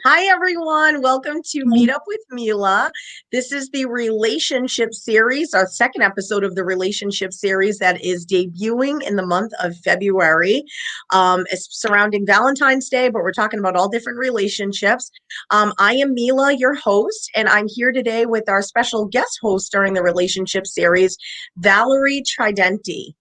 Hi, everyone. Welcome to Meetup with MeLa. This is the relationship series, our second episode of the relationship series that is debuting in the month of February. It's surrounding Valentine's Day, but we're talking about all different relationships. I am MeLa, your host, and I'm here today with our special guest host during the relationship series, Valerie Tridenti.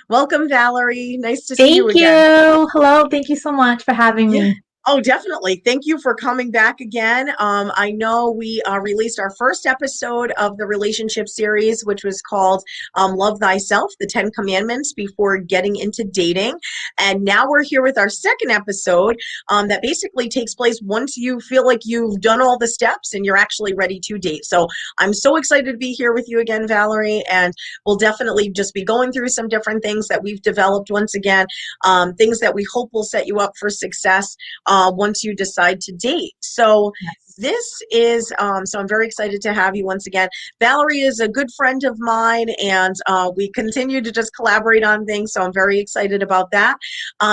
Welcome, Valerie. Nice to see you Thank again. you. Hello. Thank you so much for having Yeah. me. Oh, definitely. Thank you for coming back again. I know we released our first episode of the relationship series, which was called Love Thyself, the 10 Commandments Before Getting into Dating. And now we're here with our second episode that basically takes place once you feel like you've done all the steps and you're actually ready to date. So I'm so excited to be here with you again, Valerie. And we'll definitely just be going through some different things that we've developed once again, things that we hope will set you up for success once you decide to date. So Yes. so I'm very excited to have you once again. Valerie is a good friend of mine, and we continue to just collaborate on things. So I'm very excited about that.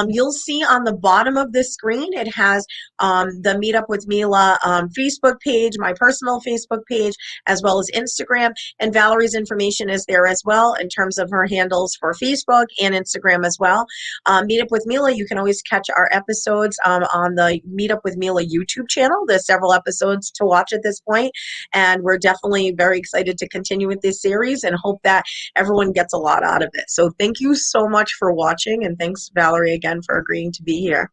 You'll see on the bottom of the screen, it has the Meetup with MeLa Facebook page, my personal Facebook page, as well as Instagram. And Valerie's information is there as well in terms of her handles for Facebook and Instagram as well. Meetup with MeLa, you can always catch our episodes on the Meetup with MeLa YouTube channel. There's several episodes to watch at this point, and we're definitely very excited to continue with this series and hope that everyone gets a lot out of it. So thank you so much for watching, and thanks, Valerie, again for agreeing to be here.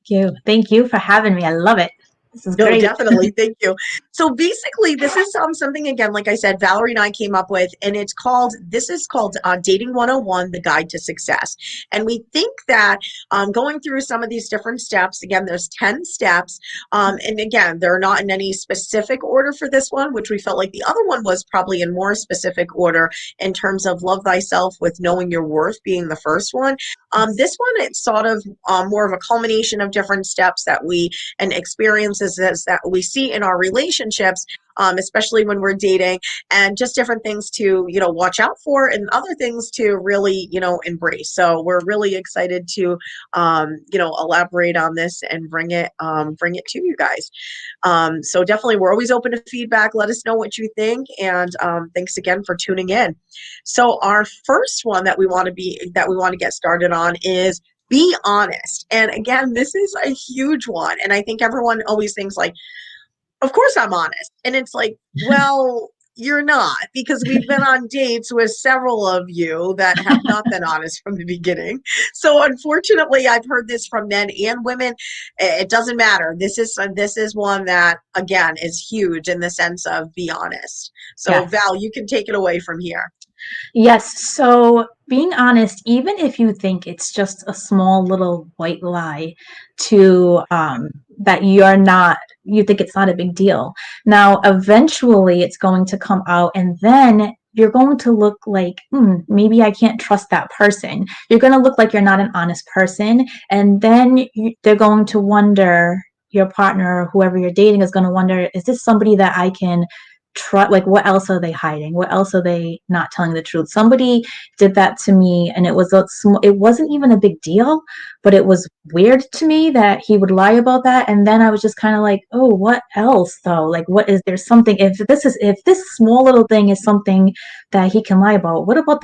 Thank you. Thank you for having me. I love it. This is No, great. definitely. Thank you. So basically, this is something, again, like I said, Valerie and I came up with, and this is called Dating 101, The Guide to Success. And we think that going through some of these different steps, again, there's 10 steps. And again, they're not in any specific order for this one, which we felt like the other one was probably in more specific order in terms of love thyself with knowing your worth being the first one. This one, it's sort of more of a culmination of different steps that we and experiences that we see in our relationships, especially when we're dating, and just different things to watch out for and other things to really embrace. So we're really excited to elaborate on this and bring it to you guys. So definitely, we're always open to feedback. Let us know what you think, and thanks again for tuning in. So our first one that we want to get started on is be honest. And again, this is a huge one. And I think everyone always thinks like, of course I'm honest. And it's like, well, you're not, because we've been on dates with several of you that have not been honest from the beginning. So unfortunately, I've heard this from men and women. It doesn't matter. This is one that again is huge in the sense of be honest. So Yes. Val, you can take it away from here. Yes. So being honest, even if you think it's just a small little white lie to that you think it's not a big deal. Now, eventually it's going to come out, and then you're going to look like, maybe I can't trust that person. You're going to look like you're not an honest person. And then they're going to wonder, your partner, whoever you're dating is going to wonder, is this somebody that I can trust? Like, what else are they hiding? What else are they not telling the truth? Somebody did that to me, and it wasn't even a big deal, but it was weird to me that he would lie about that. And then I was just kind of like, oh, what else though? Like, what is there something, if this small little thing is something that he can lie about, what about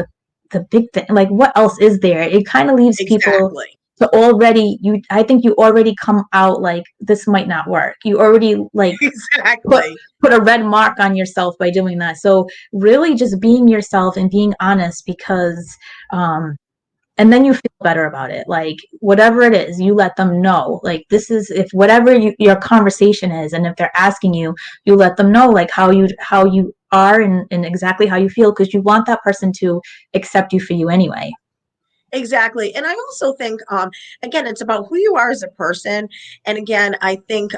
the big thing? Like, what else is there? It kind of leaves people Exactly. to already, I think you already come out like this might not work. You already like put Exactly. put a red mark on yourself by doing that. So really just being yourself and being honest, because and then you feel better about it. Like, whatever it is, you let them know, like, this is, if whatever your conversation is, and if they're asking you, you let them know like how you are, and exactly how you feel, because you want that person to accept you for you anyway. Exactly. And I also think, again, it's about who you are as a person. And again, I think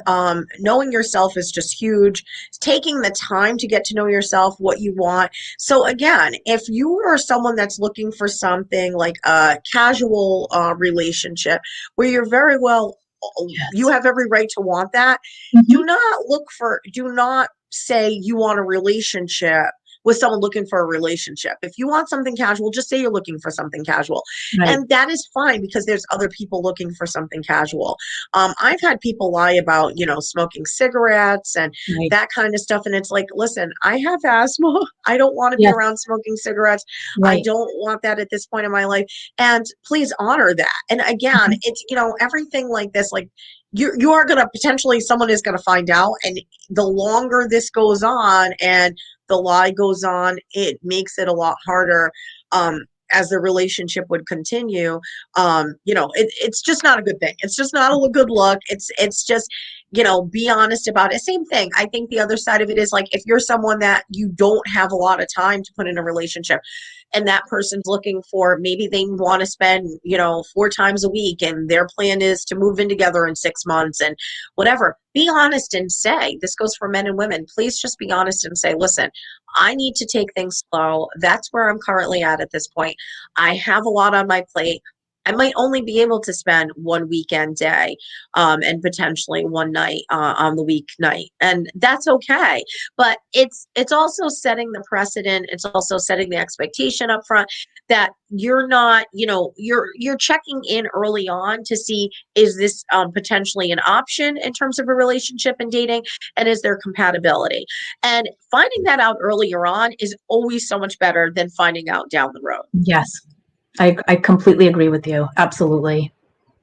knowing yourself is just huge. Taking the time to get to know yourself, what you want. So again, if you are someone that's looking for something like a casual relationship where you're very well, you Yes. have every right to want that. Mm-hmm. Do not say you want a relationship with someone looking for a relationship. If you want something casual, just say you're looking for something casual. Right. And that is fine because there's other people looking for something casual. I've had people lie about, smoking cigarettes and Right. that kind of stuff. And it's like, listen, I have asthma. I don't want to be Yes. around smoking cigarettes. I Right. don't want that at this point in my life. And please honor that. And again, Mhm. it's, everything like this, like you are going to potentially, someone is going to find out. And the longer this goes on and the lie goes on, it makes it a lot harder. As the relationship would continue, it's just not a good thing. It's just not a good look. It's just, be honest about it. Same thing. I think the other side of it is like if you're someone that you don't have a lot of time to put in a relationship, and that person's looking for, maybe they want to spend 4 times a week and their plan is to move in together in 6 months and whatever, be honest and say, this goes for men and women, please just be honest and say, listen, I need to take things slow. That's where I'm currently at this point. I have a lot on my plate. I might only be able to spend one weekend day, and potentially one night on the weeknight, and that's okay. But it's also setting the precedent. It's also setting the expectation up front that you're not, you're checking in early on to see, is this potentially an option in terms of a relationship and dating, and is there compatibility? And finding that out earlier on is always so much better than finding out down the road. Yes. I completely agree with you. Absolutely.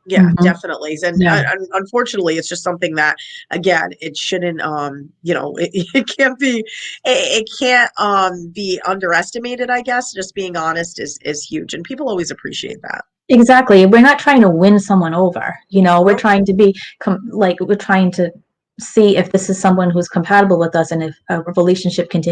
Yeah, Hmm. definitely. And Yeah. unfortunately, it's just something that, again, it shouldn't, it can't be, it can't be underestimated. I guess just being honest is huge, and people always appreciate that. Exactly. We're not trying to win someone over. We're Nope. trying to be like we're trying to see if this is someone who's compatible with us and if a relationship can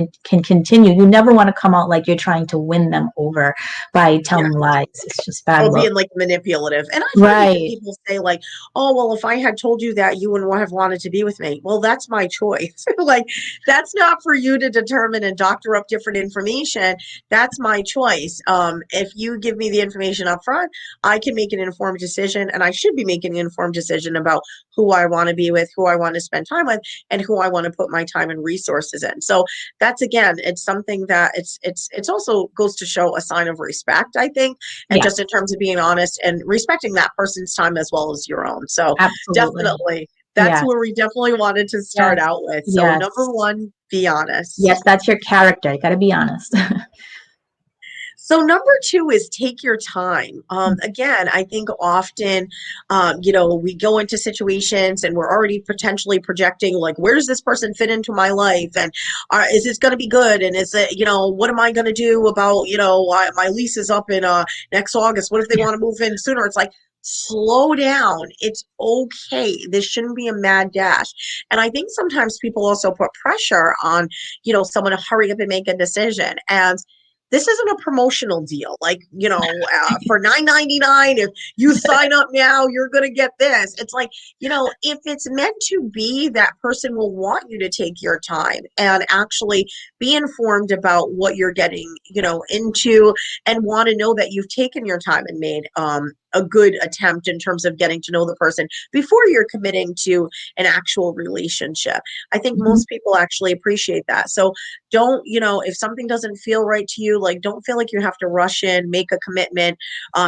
continue. You never want to come out like you're trying to win them over by Yeah. telling lies. It's just bad Or luck. being like manipulative. And I've heard even Right. people say like, "Oh, well, if I had told you that, you wouldn't have wanted to be with me." Well, that's my choice. Like, that's not for you to determine and doctor up different information. That's my choice. If you give me the information up front, I can make an informed decision, and I should be making an informed decision about who I want to be with, who I want to spend time with, and who I want to put my time and resources in. So that's, again, it's something that it's also goes to show a sign of respect, I think, and Yes. just in terms of being honest and respecting that person's time as well as your own. So Absolutely. definitely, that's Yes. where we definitely wanted to start Yes. out with. So number Yes. one, be honest. Yes, that's your character. You got to be honest. So number two is take your time. Again, I think often, we go into situations and we're already potentially projecting like, where does this person fit into my life? And is this going to be good? And is it, what am I going to do about, my lease is up in next August. What if they want to move in sooner? It's like, slow down. It's okay. This shouldn't be a mad dash. And I think sometimes people also put pressure on, someone to hurry up and make a decision. And this isn't a promotional deal. Like, for $9.99, if you sign up now, you're going to get this. It's like, if it's meant to be, that person will want you to take your time and actually be informed about what you're getting, into, and want to know that you've taken your time and made a good attempt in terms of getting to know the person before you're committing to an actual relationship. I think Mhm. most people actually appreciate that. So don't, if something doesn't feel right to you, like, don't feel like you have to rush in, make a commitment,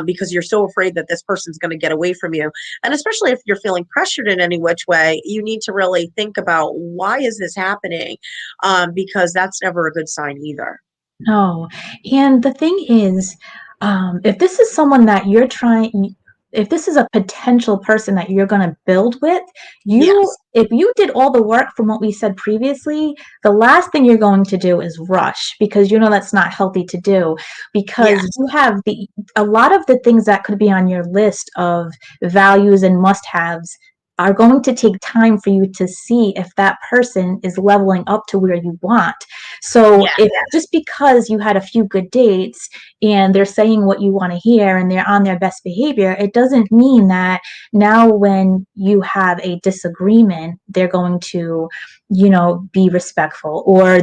because you're so afraid that this person's going to get away from you. And especially if you're feeling pressured in any which way, you need to really think about, why is this happening? Because that's never a good sign either. No. And the thing is, if this is someone that you're trying, if this is a potential person that you're going to build with, Yes. if you did all the work from what we said previously, the last thing you're going to do is rush because that's not healthy to do because Yes. you have a lot of the things that could be on your list of values and must haves are going to take time for you to see if that person is leveling up to where you want. So Yes. if just because you had a few good dates and they're saying what you want to hear and they're on their best behavior, it doesn't mean that now when you have a disagreement, they're going to, be respectful or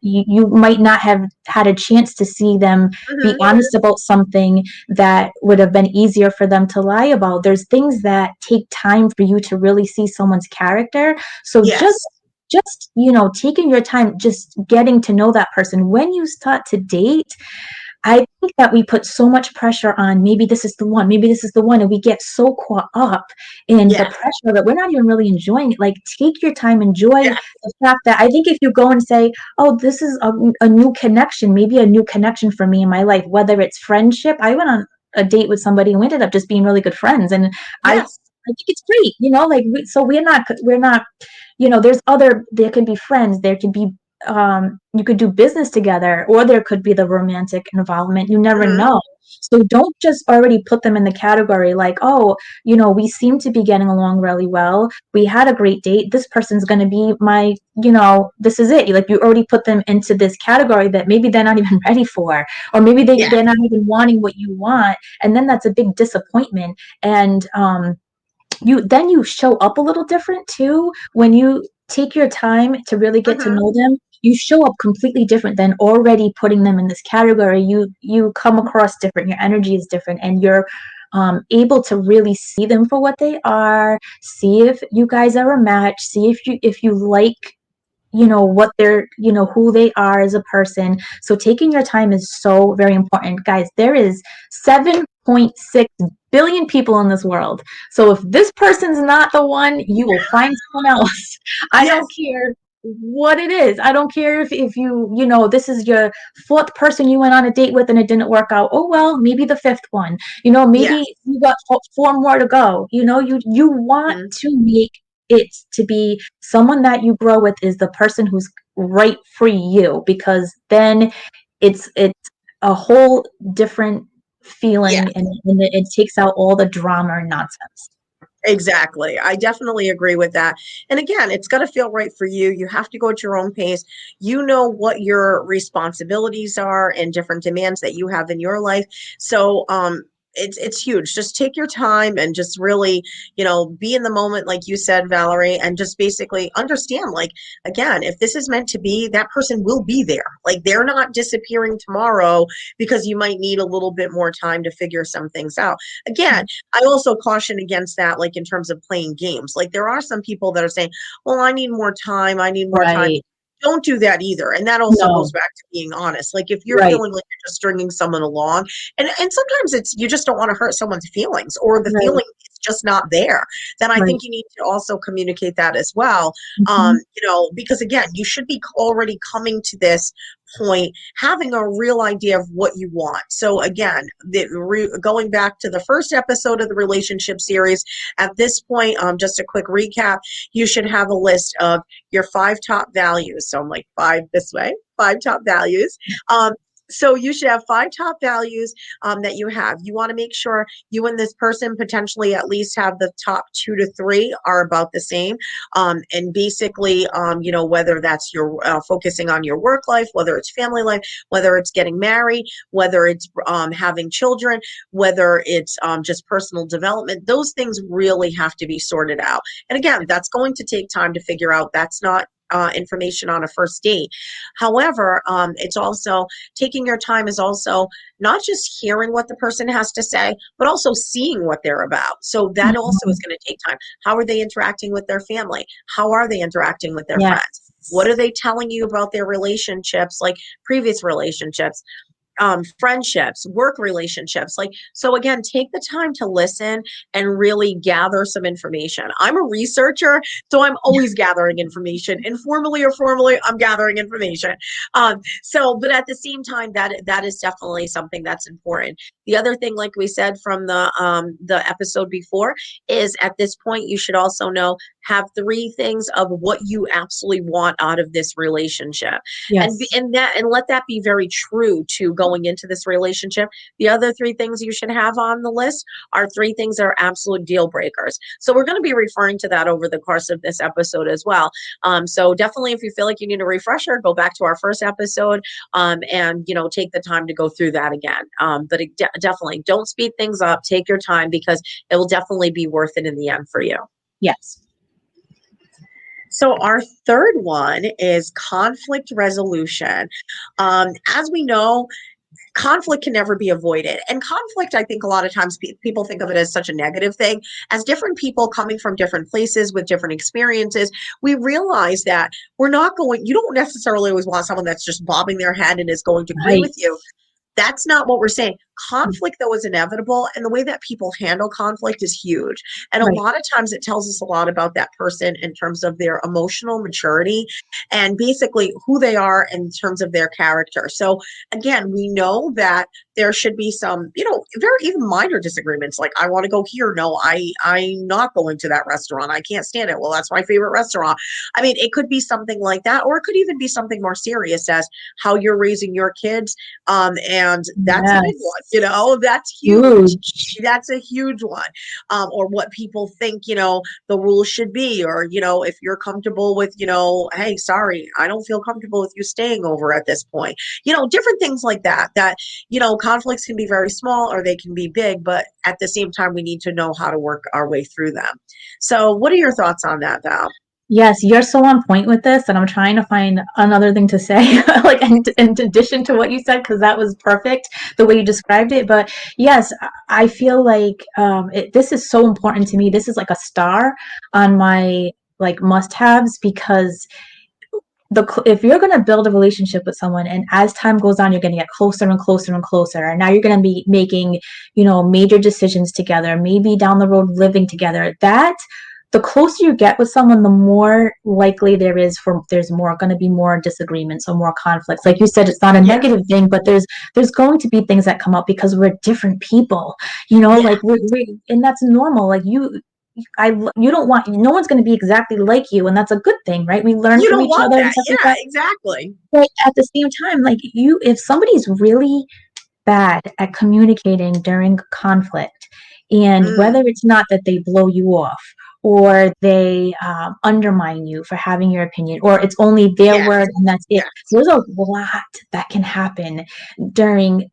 you might not have had a chance to see them be Hmm. honest about something that would have been easier for them to lie about. There's things that take time for you to really see someone's character. So just Yes. just, taking your time, just getting to know that person. When you start to date, I think that we put so much pressure on, maybe this is the one, maybe this is the one, and we get so caught up in the Yeah. pressure that we're not even really enjoying it. Like, take your time, enjoy Yeah. the fact that, I think if you go and say, oh, this is a new connection, maybe a new connection for me in my life, whether it's friendship. I went on a date with somebody and we ended up just being really good friends. And Yes. I think it's great, like, so we're not, there can be friends, there can be, you could do business together, or there could be the romantic involvement. You never Hmm. know. So don't just already put them in the category like, oh, we seem to be getting along really well. We had a great date. This person's going to be my, this is it. Like, you already put them into this category that maybe they're not even ready for, or maybe Yeah. they're not even wanting what you want. And then that's a big disappointment. And, you show up a little different too when you take your time to really get to Hmm. know them. You show up completely different than already putting them in this category. You come across different, your energy is different, and you're able to really see them for what they are, see if you guys are a match, see if you like, what they're, who they are as a person. So taking your time is so very important. Guys, there is 7.6 billion people in this world. So if this person's not the one, you will find someone else. I don't Yes. care what it is. I don't care if this is your fourth person you went on a date with and it didn't work out. Oh well, maybe the fifth one. Maybe Yes. you got four more to go. You want Mhm. to make it to be someone that you grow with is the person who's right for you, because then it's a whole different Yeah. feeling, and it takes out all the drama and nonsense. Exactly. I definitely agree with that. And again, it's got to feel right for you. You have to go at your own pace. You know what your responsibilities are and different demands that you have in your life. So, it's huge. Just take your time and just really, be in the moment, like you said, Valerie, and just basically understand, like, again, if this is meant to be, that person will be there. Like, they're not disappearing tomorrow because you might need a little bit more time to figure some things out. Again, I also caution against that, like in terms of playing games. Like there are some people that are saying, well, I need more time. I need more time. Right. Don't do that either. And that also goes No. back to being honest. Like if you're Right. feeling like you're just stringing someone along, and sometimes it's you just don't want to hurt someone's feelings or the Right. feeling is just not there, then I Right. think you need to also communicate that as well. Mhm. Because again, you should be already coming to this point having a real idea of what you want. So again, going back to the first episode of the relationship series, at this point, just a quick recap, you should have a list of your 5 top values. So I'm like 5 this way, 5 top values. Um, so you should have 5 top values that you have. You want to make sure you and this person potentially at least have the top 2 to 3 are about the same. And basically, whether that's your focusing on your work life, whether it's family life, whether it's getting married, whether it's having children, whether it's just personal development, those things really have to be sorted out. And again, that's going to take time to figure out. That's not information on a first date. However, it's also taking your time is also not just hearing what the person has to say, but also seeing what they're about. So that also is Mhm. going to take time. How are they interacting with their family? How are they interacting with their friends? What Yes. are they telling you about their relationships, like previous relationships? Friendships, work relationships. Like, so again, take the time to listen and really gather some information. I'm a researcher, so I'm always gathering information, informally or formally. I'm gathering information. But at the same time, that is definitely something that's important. The other thing, like we said from the episode before, is at this point you should also know have 3 things of what you absolutely want out of this relationship Yes. and let that be very true to going into this relationship. The other 3 things you should have on the list are 3 things that are absolute deal breakers. So we're going to be referring to that over the course of this episode as well. So definitely, if you feel like you need a refresher, go back to our first episode and take the time to go through that again. But definitely don't speed things up. Take your time because it will definitely be worth it in the end for you. Yes. So, our third one is conflict resolution. As we know, conflict can never be avoided. And conflict, I think a lot of times people think of it as such a negative thing. As different people coming from different places with different experiences, we realize that you don't necessarily always want someone that's just bobbing their head and is going to agree Right. with you. That's not what we're saying. Conflict, though, is inevitable, and the way that people handle conflict is huge. And a Right. lot of times it tells us a lot about that person in terms of their emotional maturity and basically who they are in terms of their character. So, again, we know that there should be some, very even minor disagreements like, I want to go here. No, I'm not going to that restaurant. I can't stand it. Well, that's my favorite restaurant. I mean, it could be something like that, or it could even be something more serious as how you're raising your kids. And that's a big one, Yes. that's huge. Huge. That's a huge one. Or what people think, the rules should be, or, if you're comfortable with, hey, sorry, I don't feel comfortable with you staying over at this point, different things like that, conflicts can be very small or they can be big, but at the same time, we need to know how to work our way through them. So what are your thoughts on that, Val? Yes, you're so on point with this, and I'm trying to find another thing to say, like in addition to what you said, because that was perfect the way you described it. But yes, I feel like this is so important to me. This is like a star on my like must-haves because if you're going to build a relationship with someone and as time goes on you're going to get closer and closer and closer and now you're going to be making major decisions together, maybe down the road living together, that the closer you get with someone, the more likely there's more going to be more disagreements or more conflicts. Like you said, it's not a Yeah. negative thing, but there's going to be things that come up because we're different people, Yeah. like and that's normal. Like you don't want, no one's going to be exactly like you, and that's a good thing, right? We learn You from don't each want other and that. stuff like Yeah, that. exactly. But at the same time, like if somebody's really bad at communicating during conflict, and whether Mm, it's not that they blow you off or they undermine you for having your opinion, or it's only their yes. word and that's it, Yes. there's a lot that can happen during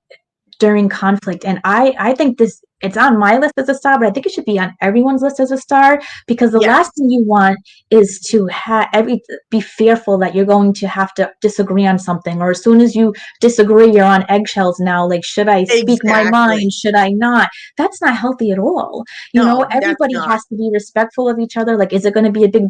conflict. And I think it's on my list as a star, but I think it should be on everyone's list as a star, because the Yes. last thing you want is to be fearful that you're going to have to disagree on something, or as soon as you disagree you're on eggshells now, like, should I speak my mind, Exactly. should I not? That's not healthy at all. No, that's Everybody not. has to be respectful of each other. Like, is it going to be a big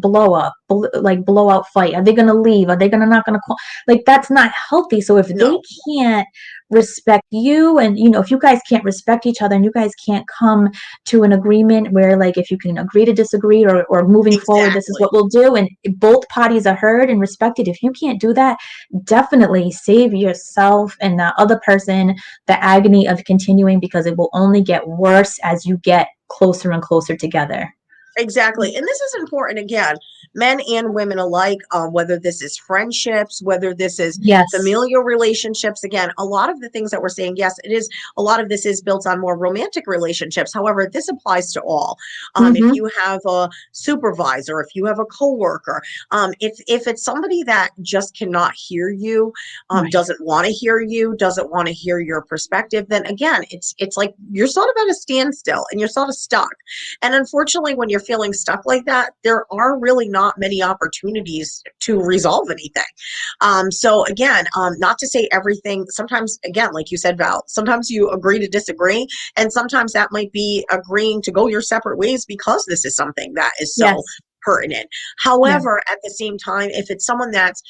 like blowout fight? Are they going to leave? Are they going to not going to call? Like, that's not healthy. So if they No. can't respect you, and if you guys can't respect each other and you guys can't come to an agreement where, like, if you can agree to disagree, or moving forward this is Exactly. what we'll do, and both parties are heard and respected, if you can't do that, definitely save yourself and the other person the agony of continuing, because it will only get worse as you get closer and closer together. Exactly. And this is important again, men and women alike, whether this is friendships, whether this is Yes. familial relationships. Again, a lot of the things that we're saying, yes, it is, a lot of this is built on more romantic relationships. However, this applies to all. If Mm-hmm. you have a supervisor, if you have a coworker, if it's somebody that just cannot hear you, Right. doesn't want to hear you, doesn't want to hear your perspective, then again, it's like you're sort of at a standstill and you're sort of stuck. And unfortunately, when you're feeling stuck like that, there are really not many opportunities to resolve anything. So again, not to say everything, sometimes, again, like you said, Val, sometimes you agree to disagree, and sometimes that might be agreeing to go your separate ways because this is something that is so Yes. pertinent. Yeah. However, at the same time, if it's someone that's,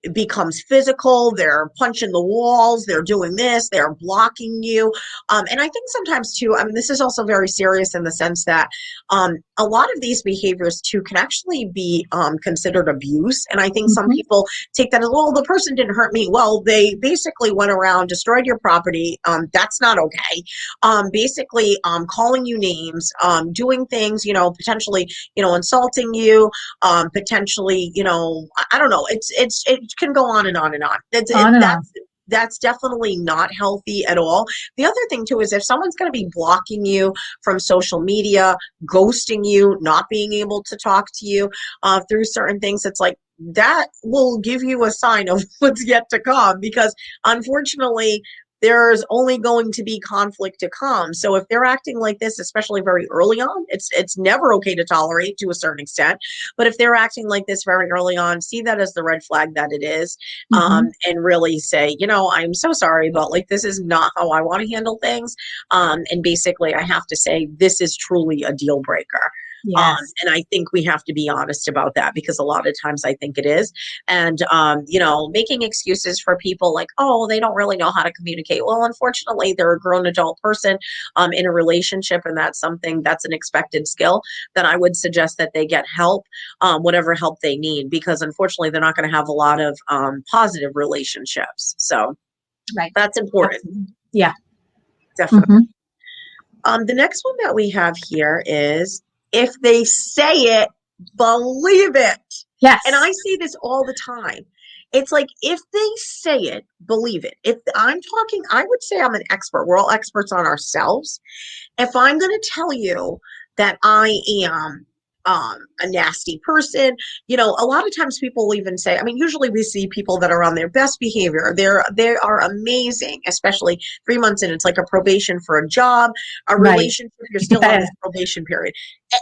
it becomes physical, they're punching the walls, they're doing this, they're blocking you. And I think sometimes too, I mean, this is also very serious in the sense that a lot of these behaviors too can actually be considered abuse. And I think some Mm-hmm. people take that as, well, the person didn't hurt me. Well, they basically went around, destroyed your property. That's not okay. Basically, calling you names, doing things, potentially, insulting you, potentially, I don't know. It can go on and on and on. On and on. That's definitely not healthy at all. The other thing too is if someone's going to be blocking you from social media, ghosting you, not being able to talk to you through certain things, it's like that will give you a sign of what's yet to come, because unfortunately there's only going to be conflict to come. So if they're acting like this, especially very early on, it's never okay to tolerate to a certain extent. But if they're acting like this very early on, see that as the red flag that it is, Hmm. and really say, I'm so sorry, but like this is not how I want to handle things. And basically, I have to say this is truly a deal breaker. Yes. And I think we have to be honest about that because a lot of times I think it is. And, making excuses for people like, oh, they don't really know how to communicate. Well, unfortunately, they're a grown adult person in a relationship, and that's an expected skill. Then I would suggest that they get help, whatever help they need, because unfortunately, they're not going to have a lot of positive relationships. So Right. that's important. Absolutely. Yeah. Definitely. Hmm. The next one that we have here is if they say it, believe it. And I Yes. say this all the time. It's like if they say it, believe it. If I'm talking, I would say I'm an expert. We're all experts on ourselves. If I'm going to tell you that I am a nasty person, a lot of times people will even say, I mean, usually we see people that are on their best behavior. They are amazing, especially 3 months in. It's like a probation for a job, a Right. relationship. You're still on Yeah. this probation period.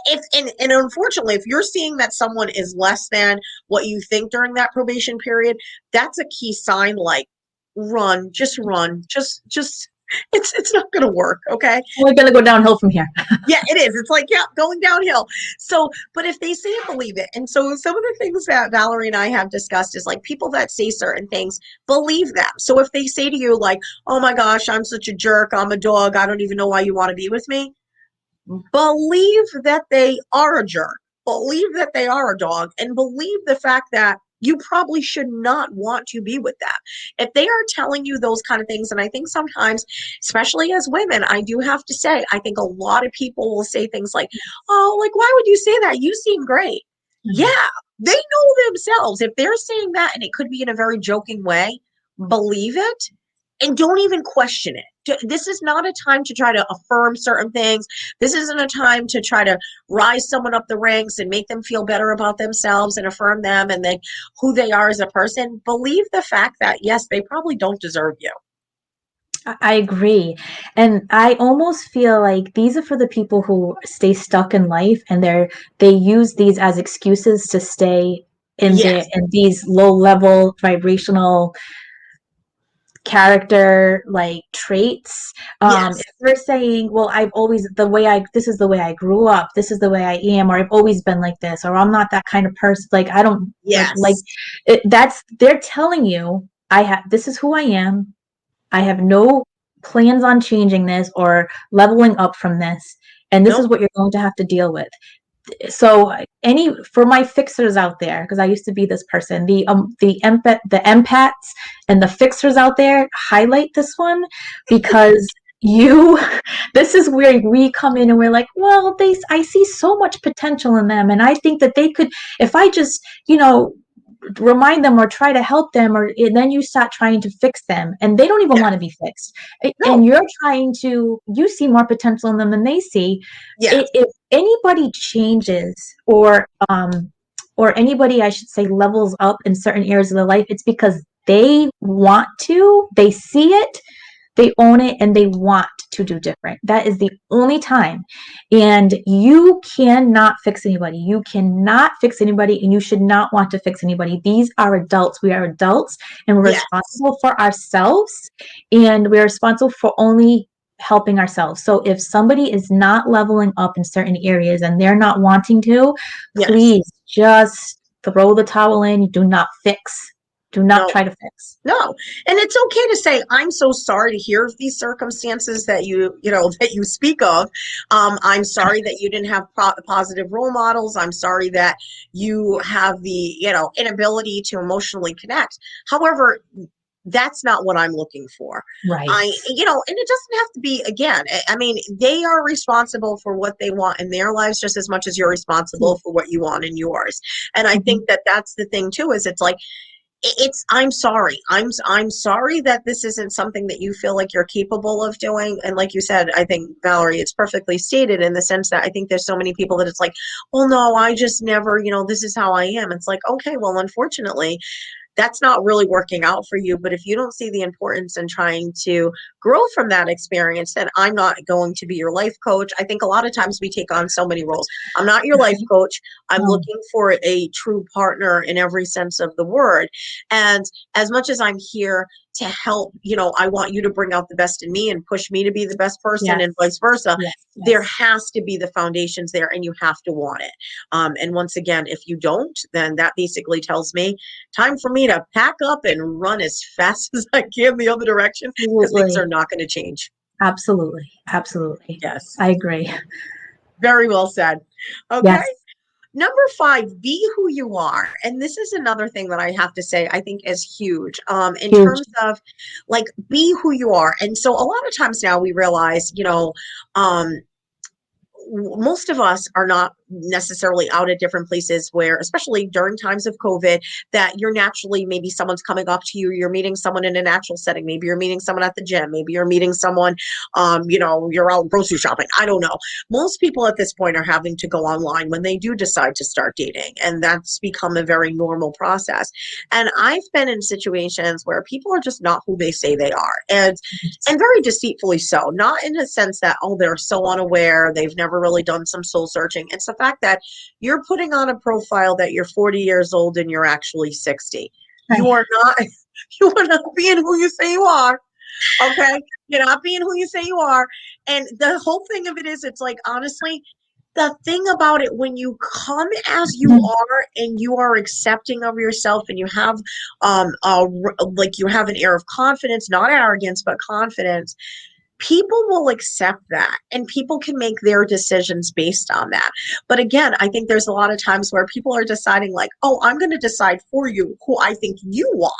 If and unfortunately, if you're seeing that someone is less than what you think during that probation period, that's a key sign. Like, run, just it's not going to work. Okay. We're gonna go downhill from here. Yeah, it is. It's like, yeah, going downhill. So, but if they say it, believe it. And so some of the things that Valerie and I have discussed is like people that say certain things, believe them. So if they say to you, like, oh my gosh, I'm such a jerk, I'm a dog, I don't even know why you want to be with me, believe that they are a jerk, believe that they are a dog, and believe the fact that you probably should not want to be with them. If they are telling you those kind of things, and I think sometimes, especially as women, I do have to say, I think a lot of people will say things like, oh, like, why would you say that? You seem great. Yeah, they know themselves. If they're saying that, and it could be in a very joking way, believe it and don't even question it. This is not a time to try to affirm certain things. This isn't a time to try to rise someone up the ranks and make them feel better about themselves and affirm them and then who they are as a person. Believe the fact that, yes, they probably don't deserve you. I agree. And I almost feel like these are for the people who stay stuck in life and they use these as excuses to stay Yes, in these low level vibrational character like traits. If yes, we're saying, well, I've always this is the way I grew up, this is the way I am, or I've always been like this, or I'm not that kind of person, like I don't like yes. it, that's they're telling you this is who I am. I have no plans on changing this or leveling up from this. And this is Nope. what you're going to have to deal with. So any for my fixers out there, because I used to be this person, the empaths and the fixers out there, highlight this one because you this is where we come in and we're like, well, I see so much potential in them and I think that they could, if I just, remind them or try to help them, or and then you start trying to fix them and they don't even Yes. want to be fixed, and No. you see more potential in them than they see. Yes. If anybody changes or anybody, I should say, levels up in certain areas of their life, it's because they want to, they see it, they own it, and they want to do different. That is the only time. And you cannot fix anybody. You cannot fix anybody, and you should not want to fix anybody. These are adults. We are adults, and we're Yes. responsible for ourselves, and we're responsible for only helping ourselves. So if somebody is not leveling up in certain areas and they're not wanting to, Yes. please just throw the towel in. Do not fix. Do not No. try to fix. No. And it's okay to say, I'm so sorry to hear of these circumstances that that you speak of. I'm sorry that you didn't have positive role models. I'm sorry that you have the, inability to emotionally connect. However, that's not what I'm looking for. Right. And it doesn't have to be, again, I mean, they are responsible for what they want in their lives just as much as you're responsible for what you want in yours. And I Mhm. think that that's the thing too, is it's like, I'm sorry. I'm sorry that this isn't something that you feel like you're capable of doing. And like you said, I think, Valerie, it's perfectly stated in the sense that I think there's so many people that it's like, well, no, I just never, this is how I am. It's like, okay, well, unfortunately, that's not really working out for you. But if you don't see the importance in trying to grow from that experience, then I'm not going to be your life coach. I think a lot of times we take on so many roles. I'm not your life coach. I'm No. looking for a true partner in every sense of the word. And as much as I'm here to help, I want you to bring out the best in me and push me to be the best person Yes. and vice versa. Yes. There Yes. has to be the foundations there and you have to want it. And once again, if you don't, then that basically tells me time for me to pack up and run as fast as I can the other direction because things are Absolutely. not going to change. Absolutely. Absolutely. Yes. I agree. Very well said. Okay. Yes. Number 5, be who you are. And this is another thing that I have to say I think is huge in Huge. terms of like be who you are. And so a lot of times now we realize, um, most of us are not necessarily out at different places where, especially during times of COVID, that you're naturally, maybe someone's coming up to you, you're meeting someone in a natural setting, maybe you're meeting someone at the gym, maybe you're meeting someone, you're out grocery shopping. I don't know. Most people at this point are having to go online when they do decide to start dating, and that's become a very normal process. And I've been in situations where people are just not who they say they are. And very deceitfully so, not in a sense that, oh, they're so unaware, they've never really done some soul searching. It's the fact that you're putting on a profile that you're 40 years old and you're actually 60. You Right. are not, you are not being who you say you are. Okay. You're not being who you say you are. And the whole thing of it is, it's like, honestly, the thing about it, when you come as you are and you are accepting of yourself and you have like you have an air of confidence, not arrogance but confidence, people will accept that and people can make their decisions based on that. But again, I think there's a lot of times where people are deciding like, oh, I'm going to decide for you who I think you want,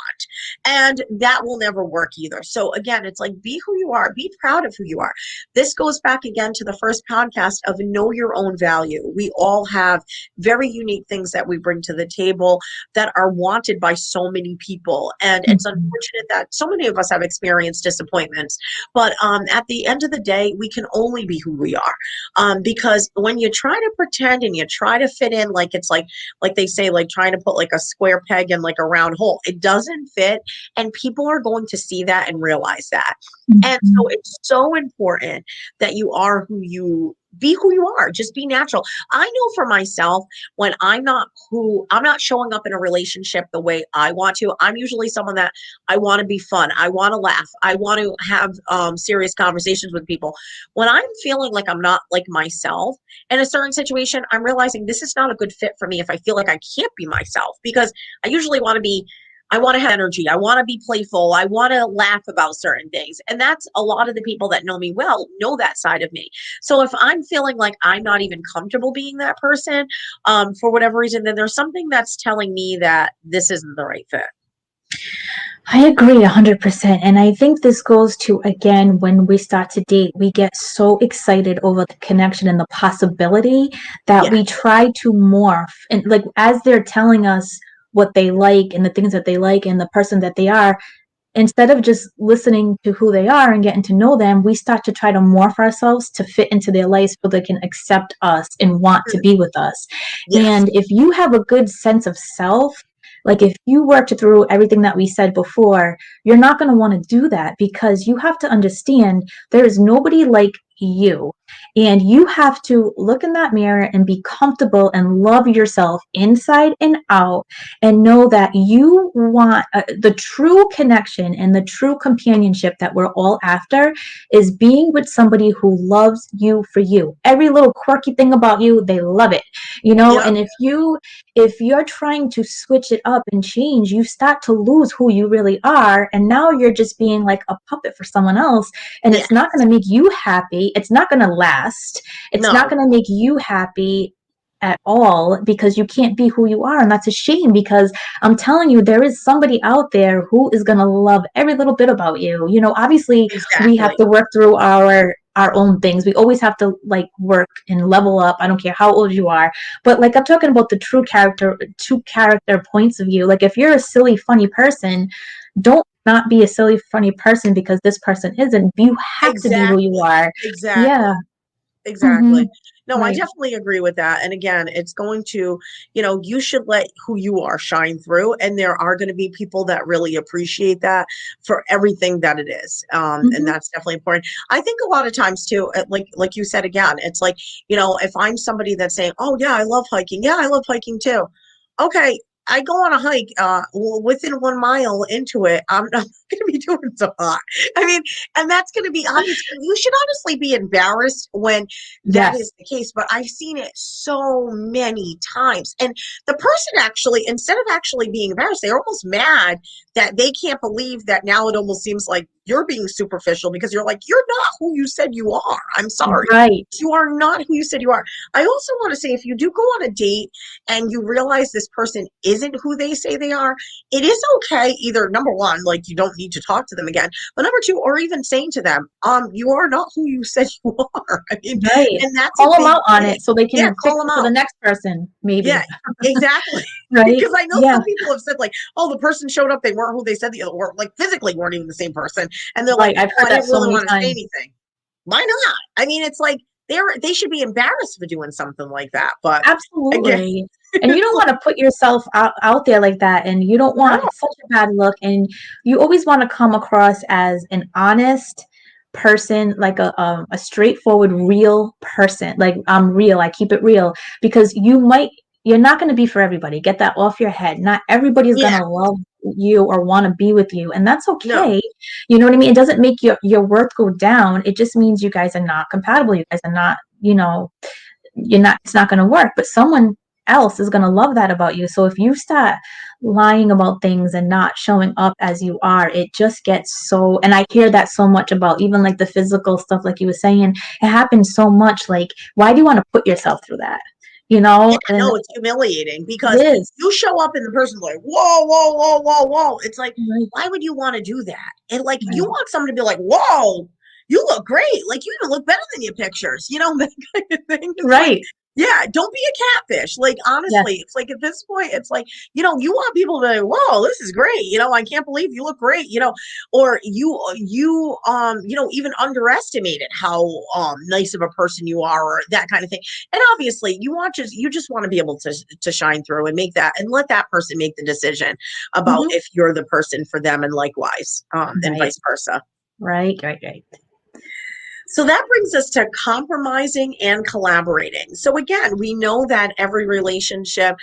and that will never work either. So again, it's like, be who you are, be proud of who you are. This goes back again to the first podcast of know your own value. We all have very unique things that we bring to the table that are wanted by so many people, and it's Mhm. unfortunate that so many of us have experienced disappointments. But at the end of the day, we can only be who we are. Because when you try to pretend and you try to fit in, like it's like they say, like trying to put like a square peg in like a round hole, it doesn't fit. And people are going to see that and realize that. And so Mhm. it's so important that you are who you be who you are, just be natural. I know for myself, when I'm not showing up in a relationship the way I want to, I'm usually someone that I want to be fun. I want to laugh. I want to have serious conversations with people. When I'm feeling like I'm not like myself in a certain situation, I'm realizing this is not a good fit for me if I feel like I can't be myself, because I usually I want to have energy. I want to be playful. I want to laugh about certain things. And that's a lot of the people that know me well know that side of me. So if I'm feeling like I'm not even comfortable being that person for whatever reason, then there's something that's telling me that this isn't the right fit. I agree 100%. And I think this goes to, again, when we start to date, we get so excited over the connection and the possibility that Yeah. we try to morph. And like, as they're telling us what they like and the things that they like and the person that they are, instead of just listening to who they are and getting to know them, we start to try to morph ourselves to fit into their life so they can accept us and want to be with us. Yes. And if you have a good sense of self, like if you worked through everything that we said before, you're not going to want to do that, because you have to understand there is nobody like you. And you have to look in that mirror and be comfortable and love yourself inside and out, and know that you want the true connection and the true companionship that we're all after is being with somebody who loves you for you. Every little quirky thing about you, they love it, Yep. and if you're trying to switch it up and change, you start to lose who you really are, and now you're just being like a puppet for someone else, and Yeah. it's not going to make you happy. It's not going to last. It's not No. going to make you happy at all, because you can't be who you are. And that's a shame, because I'm telling you, there is somebody out there who is going to love every little bit about you. Obviously we have Exactly. to work through our own things. We always have to like work and level up. I don't care how old you are, but like I'm talking about the two character points of view. Like if you're a silly funny person, don't not be a silly funny person because this person isn't. You have to be who you Exactly. are. Exactly. Yeah. Exactly. Hmm. No, I Right. definitely agree with that. And again, it's going to, you should let who you are shine through. And there are going to be people that really appreciate that for everything that it is. And Hmm. that's definitely important. I think a lot of times too, like you said again, it's like, if I'm somebody that's saying, oh yeah, I love hiking. Yeah, I love hiking too. Okay. I go on a hike, within 1 mile into it, I'm not going to be doing so hot. I mean, and that's going to be obvious. You should honestly be embarrassed when that Yes. is the case, but I've seen it so many times. And the person actually, instead of actually being embarrassed, they're almost mad that they can't believe that now it almost seems like you're being superficial because you're like, you're not who you said you are. I'm sorry. Right. You are not who you said you are. I also want to say if you do go on a date and you realize this person isn't who they say they are, it is okay. Either number one, like you don't need to talk to them again, but number two, or even saying to them, you are not who you said you are. I mean, Right. and that's a Call them big out on thing. it so they Yeah, can call fix them it for the out. next person, Yeah, maybe. exactly. Right. Because I know Yeah. some people have said like, oh, the person showed up, they weren't who they said they were, like physically weren't even the same person, and they're like, Right. I've oh, heard I that didn't so really many want to say times. anything. Why not? I mean, it's like they should be embarrassed for doing something like that. But again, Absolutely. And you it's don't like want to put yourself out there like that. And you don't no, want, it's such a bad look. And you always want to come across as an honest person, like a straightforward, real person. Like I'm real. I keep it real because you're not going to be for everybody. Get that off your head. Not everybody is going yeah, to love you or want to be with you. And that's no, okay. You know what I mean? It doesn't make your worth go down. It just means you guys are not compatible. You guys are not, it's not going to work, but someone else is going to love that about you. So if you start lying about things and not showing up as you are, it just gets so, and I hear that so much about even like the physical stuff, like you were saying, it happens so much. Like, why do you want to put yourself through that? yeah, And no, it's humiliating it because is. you show up and the person's like, whoa, whoa, whoa, whoa, whoa. It's like, Right. why would you want to do that? And like, you Right. want someone to be like, whoa, you look great. Like, you even look better than your pictures, that kind of thing. It's like, Right. yeah, don't be a catfish. Like, Yes. honestly, it's like at this point, it's like, you want people to be like, whoa, this is great. I can't believe you look great, or even underestimated how nice of a person you are, or that kind of thing. And obviously, you just want to be able to shine through and make that and let that person make the decision about Hmm. if you're the person for them, and likewise, and Right. vice versa. Right. Right. Right. So that brings us to compromising and collaborating. So again, we know that every relationship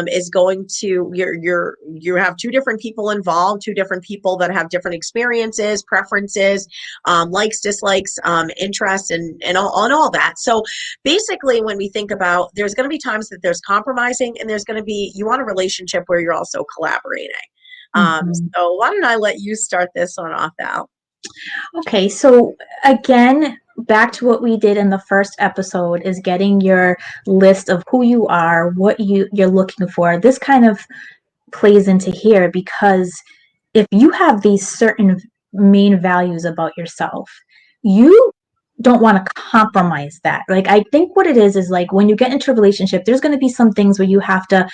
is going to you have two different people involved, two different people that have different experiences, preferences, likes, dislikes, interests, and all that. So basically, when we think about, there's going to be times that there's compromising, and there's going to be, you want a relationship where you're also collaborating. Hmm. So why don't I let you start this one off, Al? Okay, so again, back to what we did in the first episode is getting your list of who you are, what you're looking for. This kind of plays into here because if you have these certain main values about yourself, you don't want to compromise that. Like I think what it is like when you get into a relationship, there's going to be some things where you have to,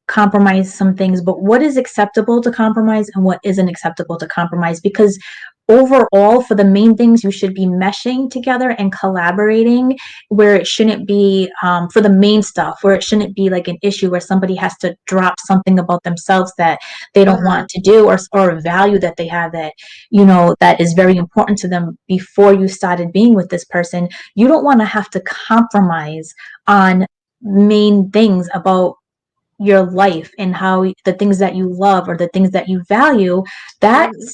compromise some things, but what is acceptable to compromise and what isn't acceptable to compromise? Because overall, for the main things, you should be meshing together and collaborating where it shouldn't be for the main stuff, where it shouldn't be like an issue where somebody has to drop something about themselves that they don't Hmm. want to do, or a value that they have that that is very important to them before you started being with this person. You don't want to have to compromise on main things about your life and how the things that you love or the things that you value. that Hmm.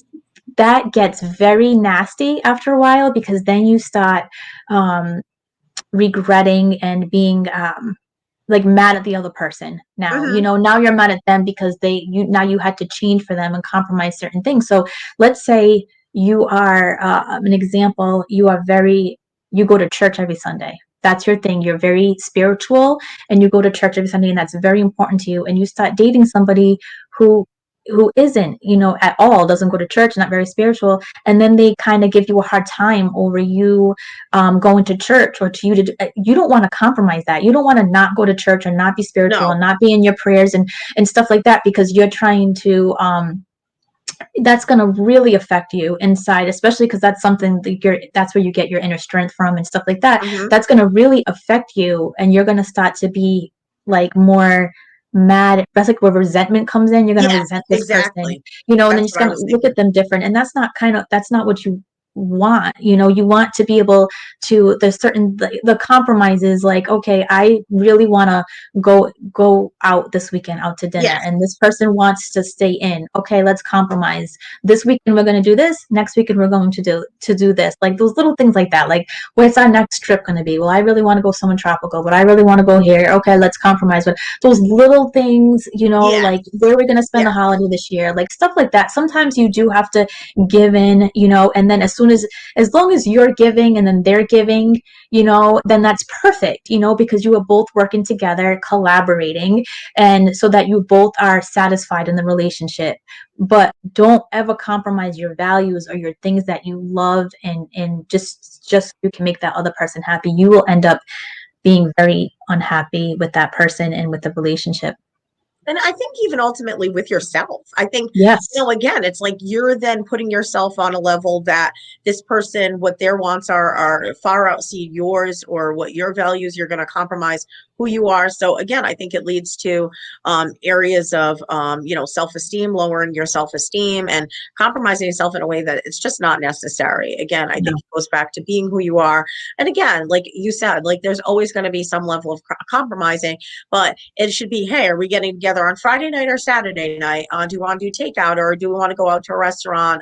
that gets very nasty after a while because then you start um, regretting and being like mad at the other person. Now Hmm. now you're mad at them because now you had to change for them and compromise certain things. So let's say you are an example, you go to church every Sunday. That's your thing. You're very spiritual and you go to church every Sunday and that's very important to you, and you start dating somebody who isn't at all, doesn't go to church, not very spiritual, and then they kind of give you a hard time over you going to church, or to you don't want to compromise that. You don't want to not go to church or not be spiritual No. and not be in your prayers and stuff like that because you're trying to that's going to really affect you inside, especially because that's something that that's where you get your inner strength from and stuff like that. Hmm. That's going to really affect you, and you're going to start to be like more mad. That's like where resentment comes in. You're going to Yeah, resent this person, exactly. and then you're That's just what I going to was look at thinking. them different. And that's not what you want. You want to be able to, there's certain, the compromises, like, okay, I really want to go out this weekend, out to dinner, Yes, and this person wants to stay in. Okay, let's compromise. This weekend we're going to do this, next weekend we're going to do this. Like those little things like that. Like, where's our next trip going to be? Well, I really want to go somewhere tropical, but I really want to go here. Okay, let's compromise. But those little things, yeah, like, where are we going to spend yeah. the holiday this year? Like stuff like that. Sometimes you do have to give in, and then as long as you're giving and then they're giving, then that's perfect, because you are both working together, collaborating, and so that you both are satisfied in the relationship. But don't ever compromise your values or your things that you love, and just you can make that other person happy. You will end up being very unhappy with that person and with the relationship. And I think even ultimately with yourself, I think, Yes. again, it's like you're then putting yourself on a level that this person, what their wants are far outseed yours, or what your values, you're going to compromise who you are. So again, I think it leads to areas of, self-esteem, lowering your self-esteem and compromising yourself in a way that it's just not necessary. Again, I think No. it goes back to being who you are. And again, like you said, like there's always going to be some level of compromising, but it should be, hey, are we getting together on Friday night or Saturday night? Do we want to do takeout, or do we want to go out to a restaurant?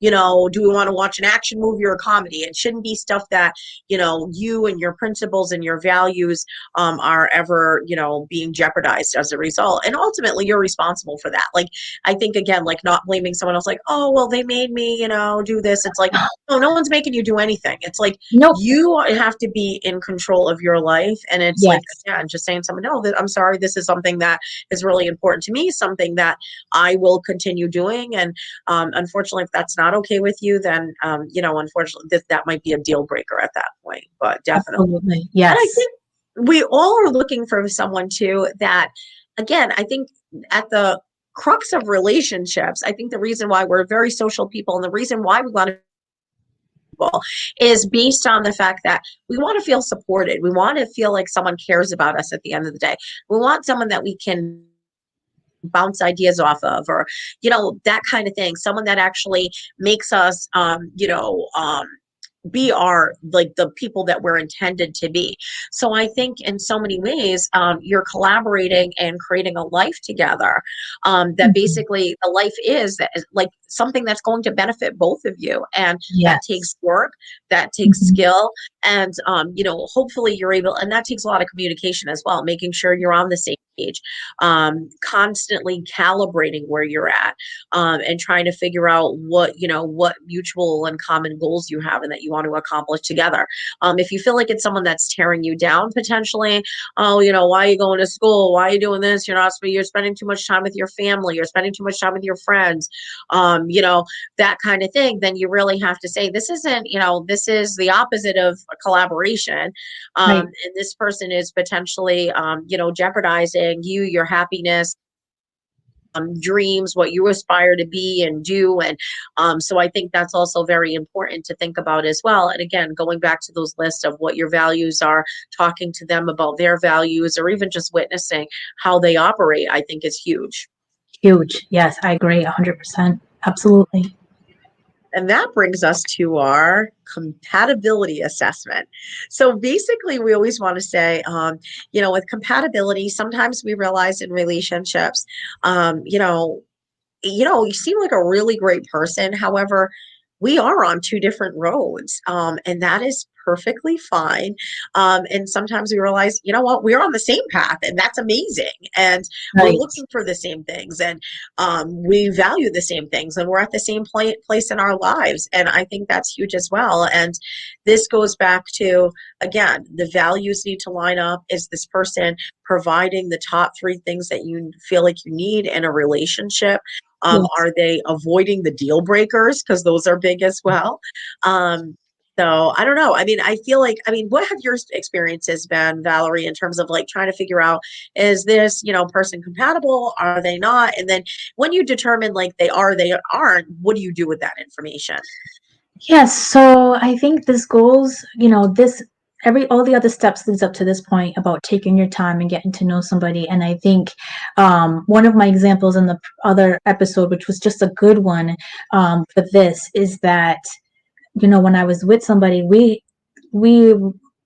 Do we want to watch an action movie or a comedy? It shouldn't be stuff that, you and your principles and your values are ever, being jeopardized as a result. And ultimately, you're responsible for that. Like, I think, again, like not blaming someone else, like, oh, well, they made me, do this. It's like, no one's making you do anything. It's like Nope. you have to be in control of your life. And it's like, Yes. again, just saying to someone, no, that I'm sorry, this is something that is really important to me, something that I will continue doing. And unfortunately, if that's not okay with you, then, unfortunately, that might be a deal breaker at that point, but definitely. Absolutely. And I Yes. think we all are looking for someone too that, again, I think at the crux of relationships, I think the reason why we're very social people and the reason why we want to people is based on the fact that we want to feel supported. We want to feel like someone cares about us at the end of the day. We want someone that we can bounce ideas off of, or that kind of thing, someone that actually makes us be our, like, the people that we're intended to be. So I think in so many ways, you're collaborating and creating a life together, that Mhm. basically the life is that is like something that's going to benefit both of you, and that takes Yes. work, that takes Mhm. skill, and hopefully you're able, and that takes a lot of communication as well, making sure you're on the same page, constantly calibrating where you're at, and trying to figure out what mutual and common goals you have and that you want to accomplish together. If you feel like it's someone that's tearing you down potentially, oh, why are you going to school? Why are you doing this? You're spending too much time with your family. You're spending too much time with your friends. That kind of thing. Then you really have to say, this isn't, this is the opposite of a collaboration. Right. And this person is potentially, jeopardizing you, your happiness, dreams, what you aspire to be and do. And so I think that's also very important to think about as well. And again, going back to those lists of what your values are, talking to them about their values, or even just witnessing how they operate, I think is huge. Huge. Yes, I agree 100%. Absolutely. And that brings us to our compatibility assessment. So basically, we always want to say, with compatibility, sometimes we realize in relationships, you seem like a really great person. However, we are on two different roads, and that is perfectly fine. And sometimes we realize, you know what, we're on the same path, and that's amazing. And we're Right. looking for the same things, and we value the same things, and we're at the same place in our lives. And I think that's huge as well. And this goes back to, again, the values need to line up. Is this person providing the top three things that you feel like you need in a relationship? Yes. Are they avoiding the deal breakers? Because those are big as well. Um, So I don't know. I mean, I feel like, I mean, what have your experiences been, Valerie, in terms of like trying to figure out, is this, person compatible? Are they not? And then when you determine like they are, they aren't, what do you do with that information? Yes, so I think this goes, this every all the other steps leads up to this point about taking your time and getting to know somebody. And I think one of my examples in the other episode, which was just a good one for this, is that when I was with somebody, we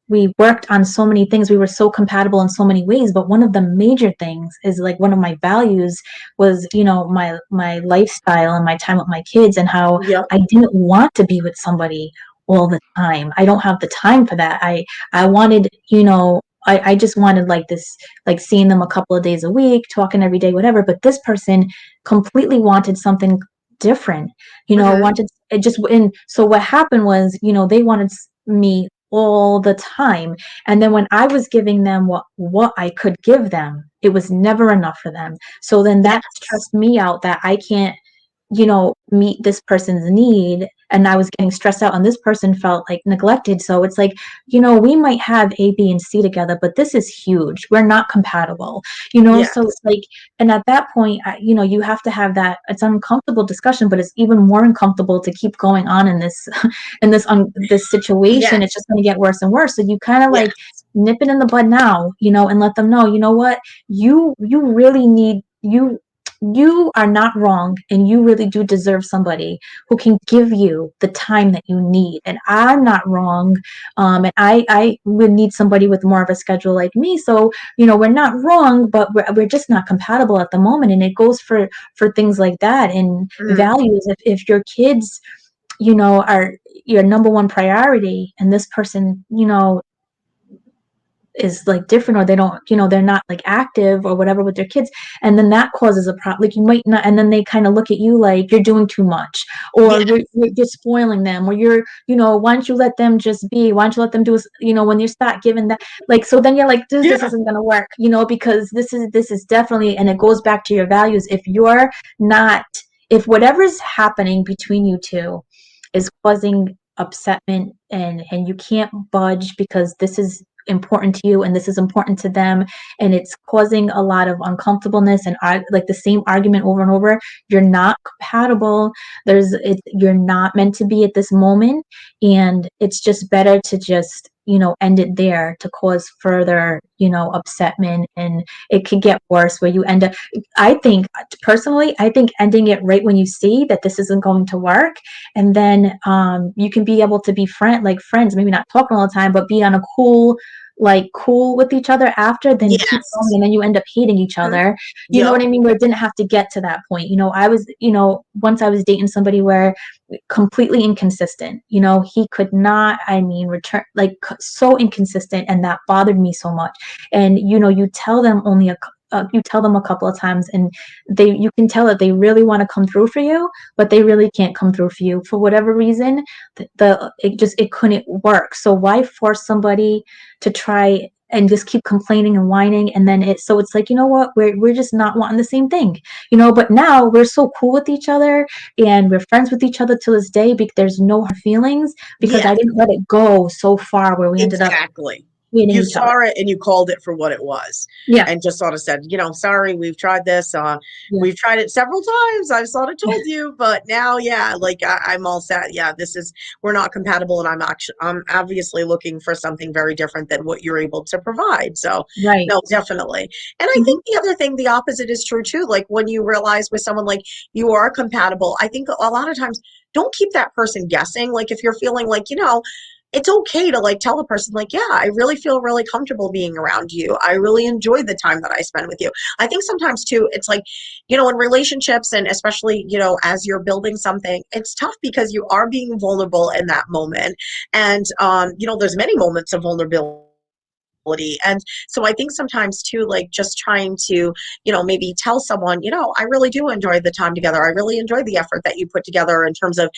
we worked on so many things. We were so compatible in so many ways, but one of the major things is like one of my values was, my lifestyle and my time with my kids and how Yep. I didn't want to be with somebody all the time. I don't have the time for that. I wanted, I just wanted like this, like seeing them a couple of days a week, talking every day, whatever. But this person completely wanted something different, Hmm. wanted it just. And so what happened was, they wanted me all the time. And then when I was giving them what I could give them, it was never enough for them. So then that Yes. stressed me out that I can't, meet this person's need. And I was getting stressed out and this person felt like neglected. So it's like, we might have A, B, and C together, but this is huge. We're not compatible, so Yes. it's like, and at that point, you have to have that, it's an uncomfortable discussion, but it's even more uncomfortable to keep going on in this, this situation. It's Yes. just going to get worse and worse. So you kind of Yes. like nip it in the bud now, and let them know, what, you really need, you are not wrong, and you really do deserve somebody who can give you the time that you need. And I'm not wrong, and I would need somebody with more of a schedule like me. So we're not wrong, but we're just not compatible at the moment. And it goes for things like that and Hmm. values. If your kids are your number one priority, and this person is like different, or they don't, they're not like active or whatever with their kids, and then that causes a problem. Like you might not, and then they kind of look at you like you're doing too much, or Yes. you're spoiling them, or you're, why don't you let them just be, why don't you let them do, when you start giving that, like, so then you're like, this Yeah. isn't going to work, because this is definitely, and it goes back to your values. If you're not, if whatever's happening between you two is causing upsetment, and you can't budge because this is important to you and this is important to them, and it's causing a lot of uncomfortableness, and like the same argument over and over, you're not compatible. You're not meant to be at this moment, and it's just better to just end it there, to cause further upsetment, and it could get worse where you end up, I think, personally, I think ending it right when you see that this isn't going to work, and then you can be able to be friends, maybe not talking all the time, but be on a cool with each other after, then keep going, Yes. and then you end up hating each Mhm. other. You know Yep. what I mean? Where it didn't have to get to that point. I was, once I was dating somebody where completely inconsistent. He could not, I mean, return, like, so inconsistent, and that bothered me so much. And you tell them you tell them a couple of times, and you can tell that they really want to come through for you, but they really can't come through for you for whatever reason. It couldn't work. So why force somebody to try and just keep complaining and whining, and then it's like, what, we're just not wanting the same thing, but now we're so cool with each other, and we're friends with each other to this day, because there's no hard feelings, because Yes. I didn't let it go so far where we ended up Exactly. hating You each other. saw it and you called it for what it was, Yeah. and just sort of said, sorry, we've tried this. Yeah. We've tried it several times. I've sort of told you, but now, yeah, like I'm all set. Yeah, we're not compatible, and I'm obviously looking for something very different than what you're able to provide. So, Right. no, definitely. And I Mhm. think the other thing, the opposite is true too. Like when you realize with someone like you are compatible, I think a lot of times don't keep that person guessing. Like if you're feeling like, it's okay to like tell the person like, yeah, I really feel really comfortable being around you. I really enjoy the time that I spend with you. I think sometimes too, it's like, in relationships, and especially, as you're building something, it's tough because you are being vulnerable in that moment. And there's many moments of vulnerability. And so I think sometimes too, like just trying to, maybe tell someone, I really do enjoy the time together. I really enjoy the effort that you put together in terms of,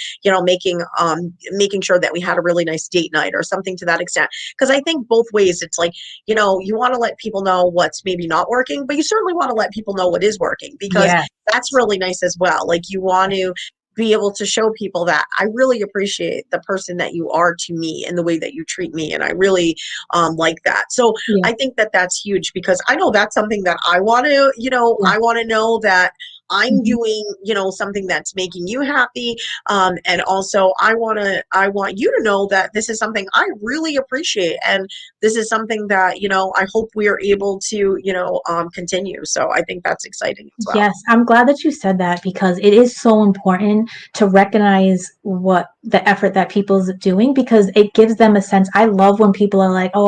making sure that we had a really nice date night or something to that extent. Because I think both ways, it's like, you want to let people know what's maybe not working, but you certainly want to let people know what is working, because Yeah. that's really nice as well. Like you want to be able to show people that I really appreciate the person that you are to me and the way that you treat me. And I really like that. So Yeah. I think that that's huge because I know that's something that I want to, Yeah. I want to know that I'm Mhm. doing, something that's making you happy. And also I want you to know that this is something I really appreciate. And this is something that, I hope we are able to, continue. So I think that's exciting as well. Yes, I'm glad that you said that because it is so important to recognize what the effort that people's doing because it gives them a sense. I love when people are like, "Oh,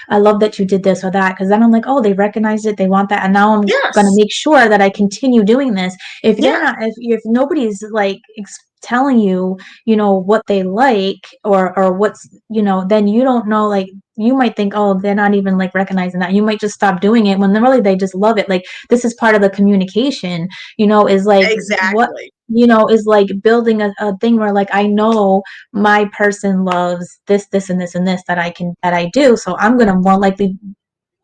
I love that you did this or that," because then I'm like, "Oh, they recognized it, they want that, and now I'm gonna Yes. make sure that I continue doing this." If they're Yes. not, if nobody's like telling you, what they like or what's, then you don't know like. You might think, oh, they're not even like recognizing that. You might just stop doing it when really they just love it. Like this is part of the communication, is like what Exactly. is like building a thing where like I know my person loves this and this and this that I do, so I'm gonna more likely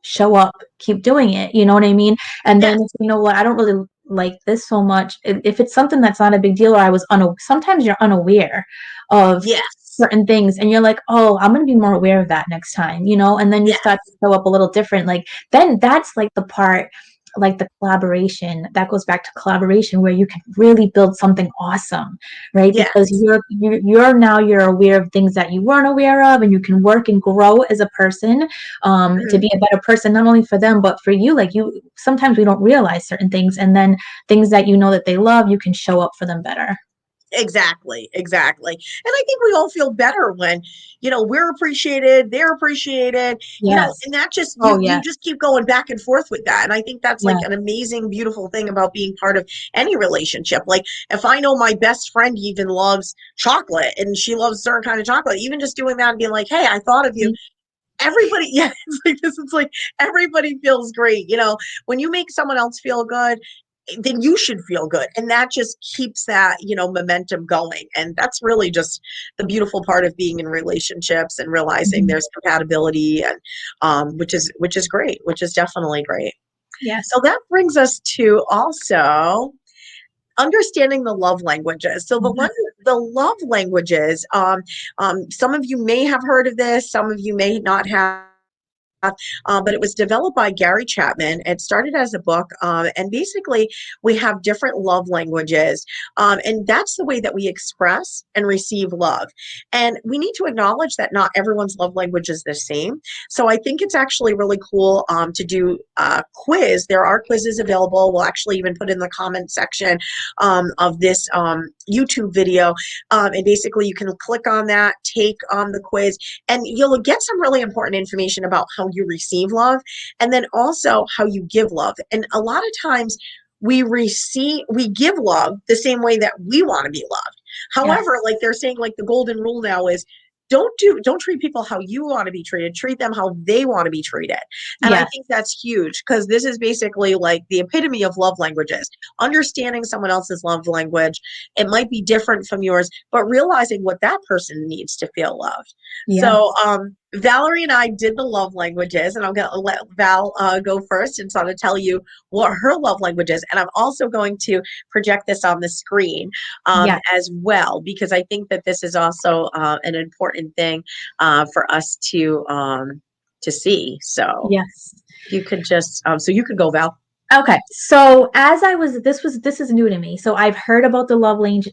show up, keep doing it, you know what I mean? And then if Yes. what, I don't really like this so much. If it's something that's not a big deal or I was sometimes you're unaware of Yes. certain things and you're like, oh, I'm gonna be more aware of that next time, and then you start to Yes. show up a little different. Like then that's like the part like the collaboration that goes back to collaboration where you can really build something awesome, right? Because Yes. you're aware of things that you weren't aware of and you can work and grow as a person, to Mhm. be a better person not only for them but for you. Like you sometimes we don't realize certain things and then things that that they love, you can show up for them better. Exactly, exactly. And I think we all feel better when, we're appreciated, they're appreciated, Yes. and that just Oh you yes. just keep going back and forth with that. And I think that's like Yes. an amazing, beautiful thing about being part of any relationship. Like if I know my best friend even loves chocolate and she loves a certain kind of chocolate, even just doing that and being like, hey, I thought of you. Everybody, yeah, it's like this, it's like everybody feels great. When you make someone else feel good, then you should feel good. And that just keeps that, momentum going. And that's really just the beautiful part of being in relationships and realizing Mhm. there's compatibility and which is great, which is definitely great. Yes. So that brings us to also understanding the love languages. So Yes. the love languages, some of you may have heard of this, some of you may not have, but it was developed by Gary Chapman. It started as a book, and basically, we have different love languages, and that's the way that we express and receive love. And we need to acknowledge that not everyone's love language is the same. So I think it's actually really cool to do a quiz. There are quizzes available. We'll actually even put in the comment section of this YouTube video, and basically you can click on that, take the quiz, and you'll get some really important information about how you receive love and then also how you give love. And a lot of times we give love the same way that we want to be loved. However, Yes. like they're saying, like the golden rule now is don't treat people how you want to be treated, treat them how they want to be treated. And I Yes. think that's huge because this is basically like the epitome of love languages. Understanding someone else's love language, it might be different from yours, but realizing what that person needs to feel loved. So, Yes. Valerie and I did the love languages, and I'm going to let Val go first and sort of tell you what her love language is. And I'm also going to project this on the screen Yes. as well, because I think that this is also an important thing for us to see. So, Yes. if you could just, so you could go, Val. Okay, so as I was, this is new to me. So I've heard about the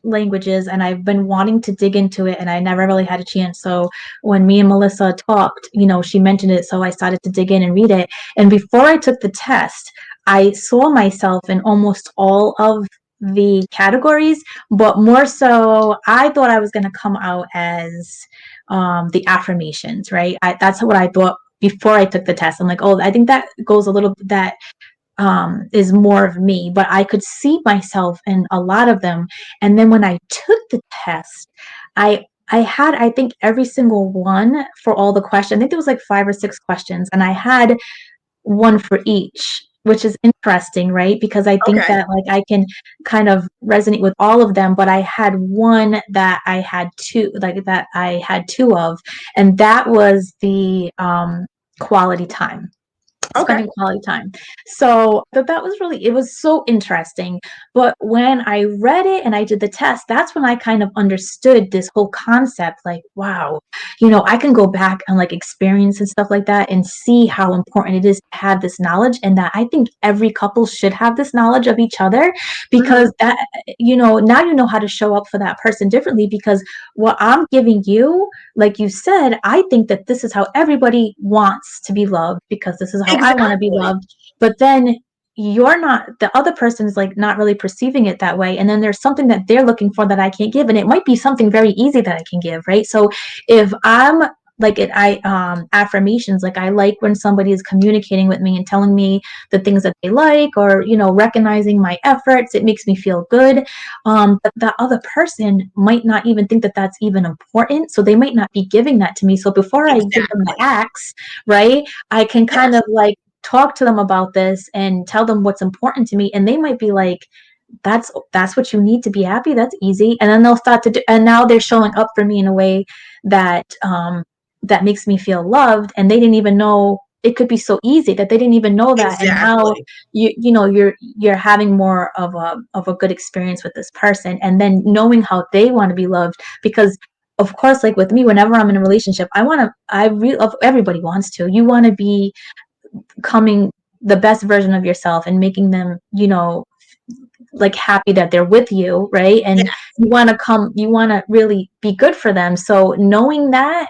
languages, and I've been wanting to dig into it, and I never really had a chance. So when me and Melissa talked, she mentioned it, so I started to dig in and read it. And before I took the test, I saw myself in almost all of the categories, but more so, I thought I was going to come out as the affirmations, right? That's what I thought before I took the test. I'm like, oh, I think that goes a little that is more of me, but I could see myself in a lot of them. And then when I took the test, I had, I think, every single one for all the questions. I think there was like 5 or 6 questions, and I had one for each, which is interesting, right? Because I think Okay. that like I can kind of resonate with all of them, but I had one that I had two, like that I had two of, and that was the quality time. Okay. spending quality time. So that was really, it was so interesting. But when I read it and I did the test, that's when I kind of understood this whole concept. Like, wow, I can go back and like experience and stuff like that and see how important it is to have this knowledge, and that I think every couple should have this knowledge of each other, Hmm. because that, now you know how to show up for that person differently, because what I'm giving you, like you said, I think that this is how everybody wants to be loved, because this is how I want to be Exactly. loved. But then you're not, the other person is like not really perceiving it that way. And then there's something that they're looking for that I can't give. And it might be something very easy that I can give, right? So if I'm like it, affirmations, like I like when somebody is communicating with me and telling me the things that they like, or recognizing my efforts, it makes me feel good. But the other person might not even think that that's even important, so they might not be giving that to me. So before I give them the Exactly. acts, right, I can kind Yes. of like talk to them about this and tell them what's important to me, and they might be like, that's what you need to be happy, that's easy. And then they'll start to do, and now they're showing up for me in a way that that makes me feel loved, and they didn't even know it could be so easy, that they didn't even know that. And now Exactly. you're having more of a good experience with this person, and then knowing how they want to be loved. Because of course, like with me, whenever I'm in a relationship, everybody wants to, you want to be coming the best version of yourself and making them, like happy that they're with you, right? And Yeah. you want to really be good for them. So knowing that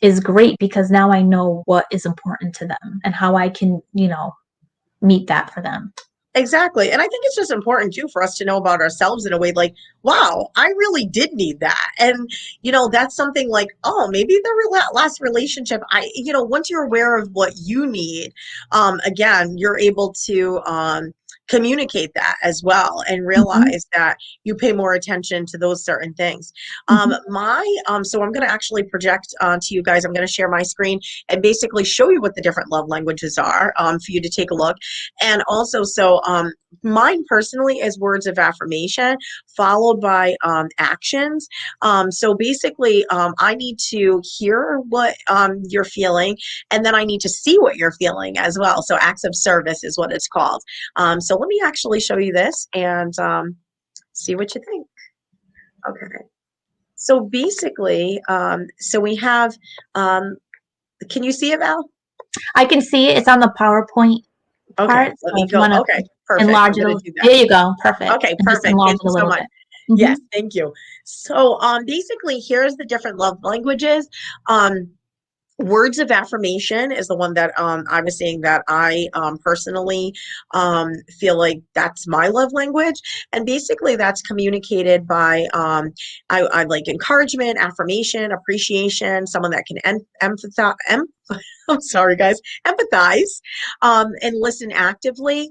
is great, because now I know what is important to them and how I can, meet that for them. Exactly. And I think it's just important too for us to know about ourselves in a way like, wow, I really did need that. And, that's something like, oh, maybe the last relationship, once you're aware of what you need, again, you're able to communicate that as well and Mhm, realize that you pay more attention to those certain things. mhm, So I'm going to actually project to you guys, I'm going to share my screen and basically show you what the different love languages are for you to take a look. And also, mine personally is words of affirmation followed by actions. So basically, I need to hear what you're feeling, and then I need to see what you're feeling as well. So acts of service is what it's called. So let me actually show you this and see what you think. Okay. So basically, so we have, um, can you see it, Val? I can see it, it's on the PowerPoint Okay, part, let so me if you go. want to Okay, perfect. I'm enlarge it going to do that. there you go, perfect, Okay, and just perfect. enlarge Thank it you a so little much. bit. Hmm. Yes, thank you. So, basically, here's the different love languages. Um, Words of affirmation is the one that I was saying that I personally feel like that's my love language. And basically, that's communicated by I like encouragement, affirmation, appreciation, someone that can empathize. I'm sorry, guys, empathize and listen actively.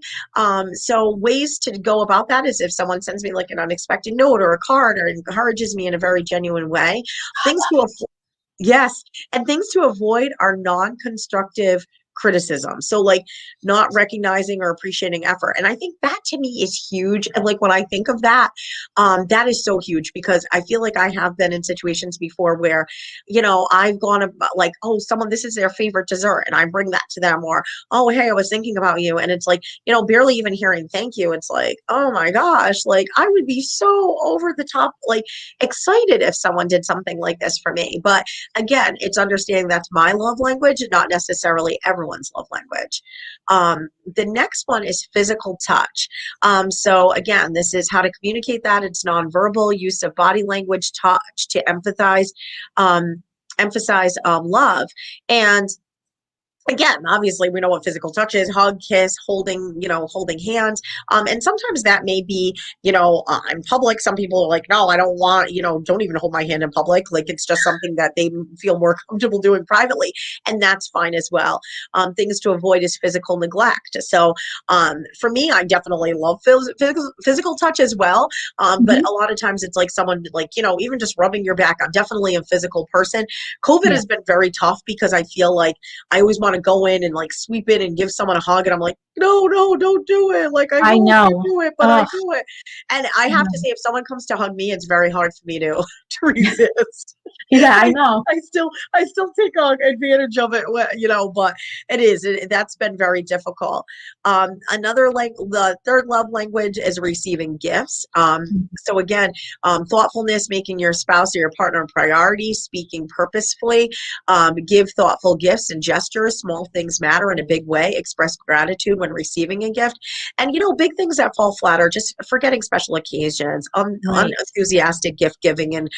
So, ways to go about that is if someone sends me like an unexpected note or a card or encourages me in a very genuine way. Things to Yes, and things to avoid are non-constructive criticism. So like not recognizing or appreciating effort. And I think that to me is huge. And like when I think of that, that is so huge because I feel like I have been in situations before where, I've gone about like, oh, someone, this is their favorite dessert, and I bring that to them, or oh, hey, I was thinking about you. And it's like, barely even hearing thank you. It's like, oh my gosh, like I would be so over the top, like excited if someone did something like this for me. But again, it's understanding that's my love language, not necessarily everyone's love language. The next one is physical touch. So again, this is how to communicate that. It's nonverbal use of body language, touch to um, emphasize love. And again, obviously we know what physical touch is: hug, kiss, holding hands. And sometimes that may be, in public. Some people are like, no, I don't want, don't even hold my hand in public. Like it's just something that they feel more comfortable doing privately, and that's fine as well. Things to avoid is physical neglect. So for me, I definitely love physical touch as well. But Mhm. a lot of times it's like someone like, even just rubbing your back. I'm definitely a physical person. COVID Yeah, has been very tough because I feel like I always want to go in and like sweep in and give someone a hug. And I'm like, no, no, don't do it. Like, I I know know. you do it, but I Oh, do it. And I have to say, if someone comes to hug me, it's very hard for me to, to resist. Yeah, I know. I still take advantage of it, but that's been very difficult. The third love language is receiving gifts. So again, thoughtfulness, making your spouse or your partner a priority, speaking purposefully, give thoughtful gifts and gestures. Small things matter in a big way. Express gratitude when receiving a gift. And big things that fall flat are just forgetting special occasions, Right. unenthusiastic gift giving, and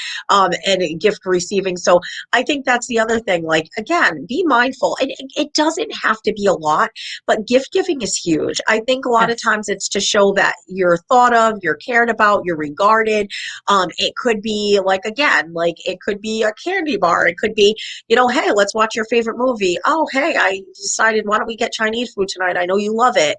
gift receiving. So I think that's the other thing. Like again, be mindful. It doesn't have to be a lot, but gift giving is huge. I think a lot of Yes. times it's to show that you're thought of, you're cared about, you're regarded. It could be like again, like it could be a candy bar. It could be, hey, let's watch your favorite movie. Oh, hey, I decided why don't we get Chinese food tonight? I know you love it.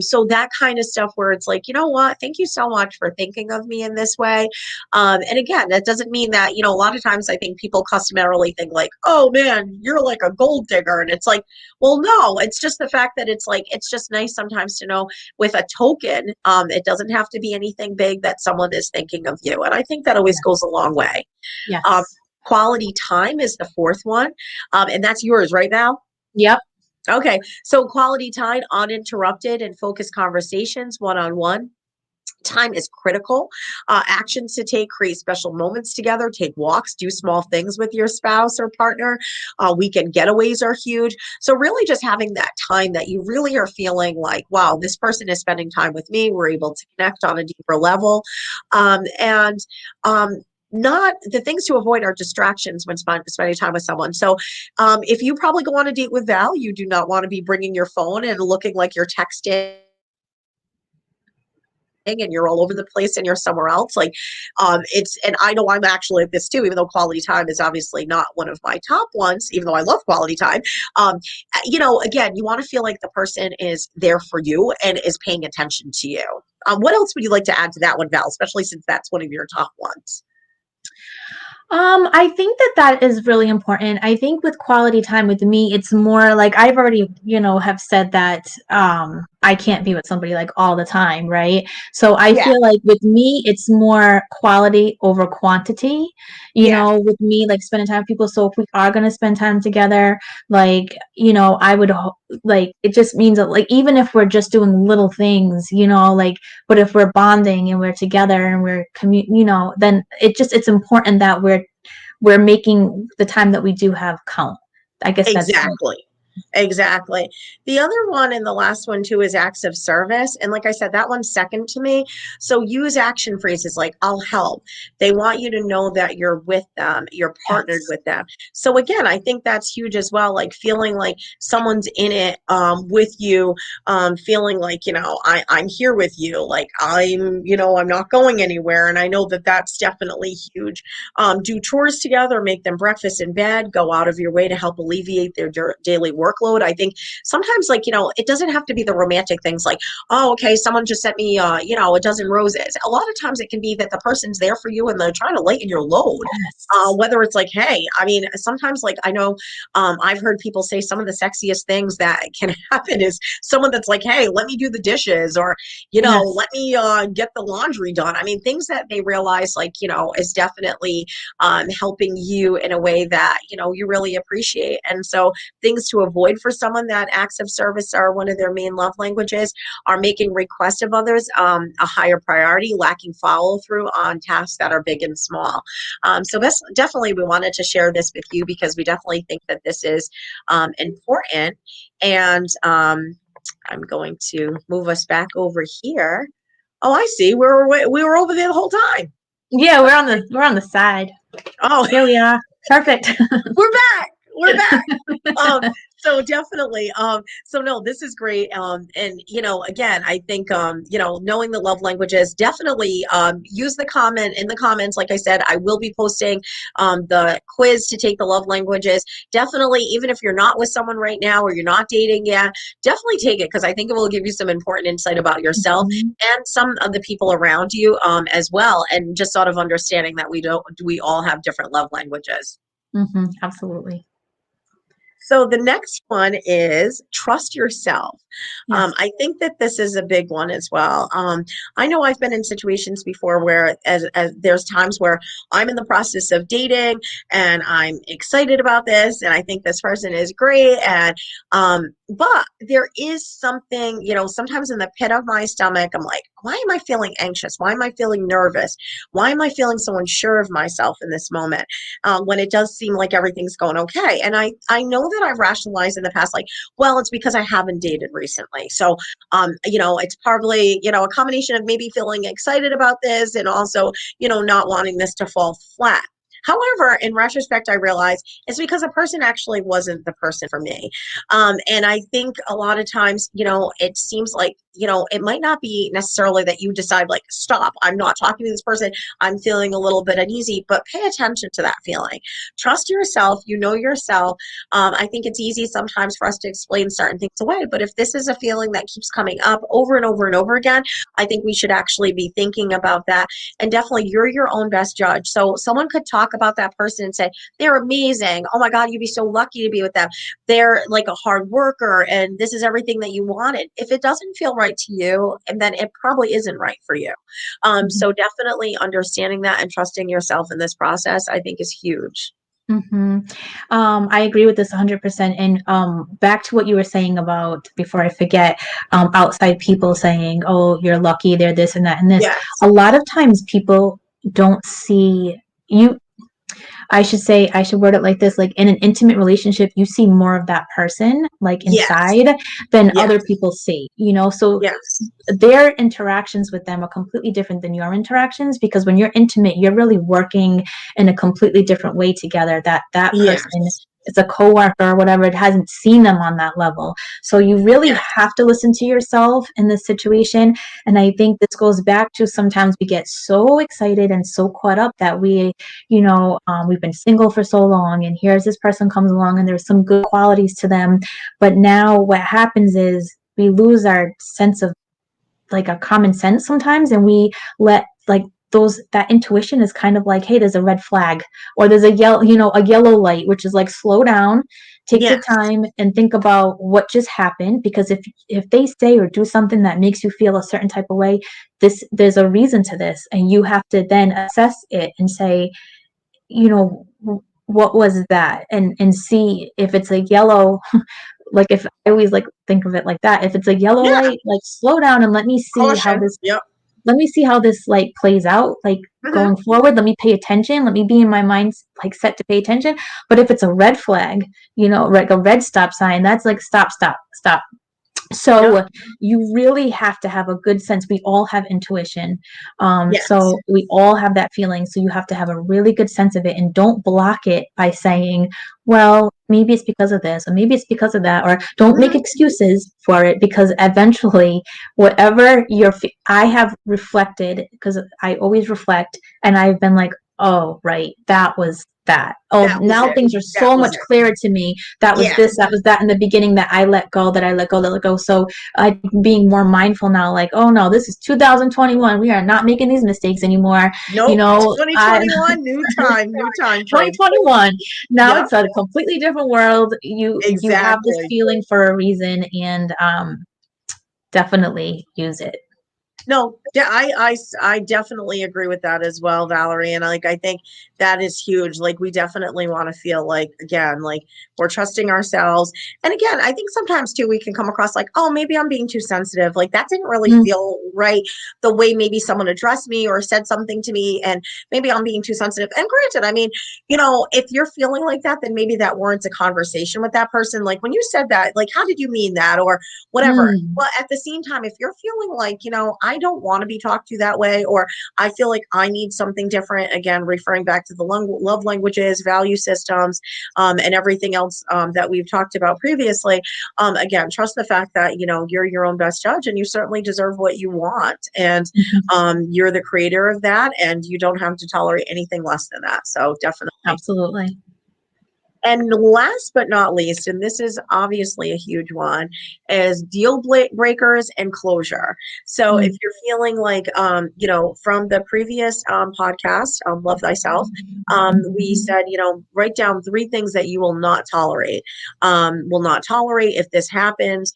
So that kind of stuff where it's like, you know what? Thank you so much for thinking of me in this way. And again, that doesn't mean that, a lot of times I think people customarily think like, oh man, you're like a gold digger. And it's like, well, no, it's just the fact that it's like, it's just nice sometimes to know with a token, it doesn't have to be anything big that someone is thinking of you. And I think that always goes a long way. Um, Yes. Quality time is the fourth one. And that's yours, right, Val? Yep. Okay. So quality time, uninterrupted and focused conversations, one-on-one. Time is critical. Actions to take, create special moments together, take walks, do small things with your spouse or partner. Weekend getaways are huge. So, really, just having that time that you really are feeling like, wow, this person is spending time with me. We're able to connect on a deeper level. And not the things to avoid are distractions when spending time with someone. So, if you probably go on a date with Val, you do not want to be bringing your phone and looking like you're texting and you're all over the place and you're somewhere else like it's and I know I'm actually like this too, even though quality time is obviously not one of my top ones, even though I love quality time. um again, you want to feel like the person is there for you and is paying attention to you. What else would you like to add to that one, Val, especially since that's one of your top ones? I think that that is really important. I think with quality time with me, it's more like I've already, have said that I can't be with somebody like all the time, right? So I Yeah, feel like with me, it's more quality over quantity, yeah, with me, like spending time with people. So if we are going to spend time together, like, I would like it just means that like even if we're just doing little things, like but if we're bonding and we're together and then it's important that we're making the time that we do have count. I guess that's like, exactly. Exactly. The other one and the last one too is acts of service. And like I said, that one's second to me. So use action phrases like I'll help. They want you to know that you're with them, you're partnered yes, with them. So again, I think that's huge as well. Like feeling like someone's in it with you, feeling like, I'm here with you. Like I'm not going anywhere. And I know that that's definitely huge. Do chores together, make them breakfast in bed, go out of your way to help alleviate their daily workload. I think sometimes, like, it doesn't have to be the romantic things like, oh, okay, someone just sent me, a dozen roses. A lot of times it can be that the person's there for you and they're trying to lighten your load. yes, Whether it's like, hey, I mean, sometimes, like, I know I've heard people say some of the sexiest things that can happen is someone that's like, hey, let me do the dishes, or, yes. let me get the laundry done. I mean, things that they realize, like, is definitely helping you in a way that you really appreciate. And so things to avoid for someone that acts of service are one of their main love languages are making requests of others a higher priority, lacking follow through on tasks that are big and small. So that's definitely, we wanted to share this with you because we definitely think that this is important. And I'm going to move us back over here. Oh, I see. We were over there the whole time. Yeah, we're on the side. Oh, Here we are. Perfect. we're back. We're back. Um, so definitely. So no, this is great. And again, I think knowing the love languages, definitely use the comment in the comments. Like I said, I will be posting the quiz to take the love languages. Definitely, even if you're not with someone right now or you're not dating yet, definitely take it because I think it will give you some important insight about yourself Mhm, and some of the people around you as well, and just sort of understanding that we all have different love languages. absolutely. So the next one is trust yourself. Yes. I think that this is a big one as well. I know I've been in situations before where as there's times where I'm in the process of dating and I'm excited about this and I think this person is great and but there is something, sometimes in the pit of my stomach, I'm like, why am I feeling anxious? Why am I feeling nervous? Why am I feeling so unsure of myself in this moment? When it does seem like everything's going okay. And I know that I've rationalized in the past, like, well, it's because I haven't dated recently. So, it's probably, a combination of maybe feeling excited about this and also, not wanting this to fall flat. However, in retrospect, I realized it's because a person actually wasn't the person for me. And I think a lot of times, it seems like, it might not be necessarily that you decide, like, stop, I'm not talking to this person, I'm feeling a little bit uneasy, but pay attention to that feeling. Trust yourself, you know yourself. I think it's easy sometimes for us to explain certain things away, but if this is a feeling that keeps coming up over and over and over again, I think we should actually be thinking about that. And definitely, you're your own best judge. So someone could talk about that person and say, they're amazing. Oh my God, you'd be so lucky to be with them. They're like a hard worker and this is everything that you wanted. If it doesn't feel right to you, and then it probably isn't right for you. Mhm. So definitely understanding that and trusting yourself in this process, I think, is huge. Mhm. I agree with this 100%. And back to what you were saying about, before I forget, outside people saying, "Oh, you're lucky, they're this and that and this." Yes. A lot of times people don't see you. I should say, I should word it like this, like in an intimate relationship, you see more of that person, like Yes. inside, than other Yes. people see, so Yes. their interactions with them are completely different than your interactions, because when you're intimate, you're really working in a completely different way together. That person Yes. is a coworker or whatever, it hasn't seen them on that level. So you really Yes. have to listen to yourself in this situation. And I think this goes back to, sometimes we get so excited and so caught up that we've been single for so long, and here's this person comes along and there's some good qualities to them. But now what happens is we lose our sense of, like, a common sense sometimes, and we let, like, those that intuition is kind of like, hey, there's a red flag, or there's a yellow light, which is like, slow down, take your Yes. time and think about what just happened. Because if they say or do something that makes you feel a certain type of way, there's a reason to this, and you have to then assess it and say, you know what was that, and see if it's a yellow. Like, if I always, like, think of it like that, if it's a yellow Yeah. light, like, slow down and Caution. Yep. let me see how this, like, plays out, like, Hmm. going forward. Let me pay attention, let me be in my mind, like, set to pay attention. But if it's a red flag, like a red stop sign, that's like, stop, stop, stop. Yep. So you really have to have a good sense. We all have intuition. Yes. So we all have that feeling. So you have to have a really good sense of it, and don't block it by saying, well, maybe it's because of this, or maybe it's because of that, or don't make Hmm. excuses for it, because eventually, whatever I have reflected, because I always reflect, and I've been like, oh, right, that was that. Oh, That was now it. things are That so was much it. clearer to me. That was this, Yes. that was that in the beginning, that I let go, that I let go, that I let go. So I'm being more mindful now, like, oh no, this is 2021. We are not making these mistakes anymore. Nope. I 2021, new time frame. 2021. Now Yep. it's a completely different world. You have this Exactly. feeling for a reason, and definitely use it. No, yeah, I definitely agree with that as well, Valerie. And like I think that is huge. Like we definitely want to feel like, again, like we're trusting ourselves. And again, I think sometimes too we can come across like, oh, maybe I'm being too sensitive. Like that didn't really Mm, feel right the way maybe someone addressed me or said something to me, and maybe I'm being too sensitive. And granted, I mean, if you're feeling like that, then maybe that warrants a conversation with that person. Like when you said that, like, how did you mean that? Or whatever. mm, But at the same time, if you're feeling like, I don't want to be talked to that way, or I feel like I need something different, again, referring back to the love languages, value systems, and everything else that we've talked about previously, again, trust the fact that, you're your own best judge and you certainly deserve what you want. And mhm. you're the creator of that and you don't have to tolerate anything less than that. So definitely. Absolutely. And last but not least, and this is obviously a huge one, is breakers and closure. So if Mm. you're feeling like, from the previous podcast, Love Thyself, we said, write down three things that you will not tolerate. Will not tolerate if this happens,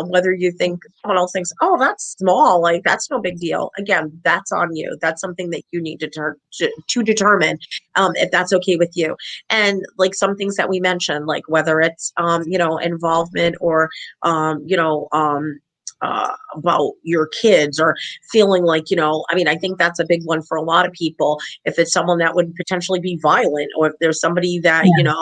whether you think someone else thinks, oh, that's small, like that's no big deal. Again, that's on you. That's something that you need to determine if that's okay with you. And like some things that we mentioned, like whether it's involvement or about your kids, or feeling like, I mean, I think that's a big one for a lot of people. If it's someone that would potentially be violent, or if there's somebody that, Yeah.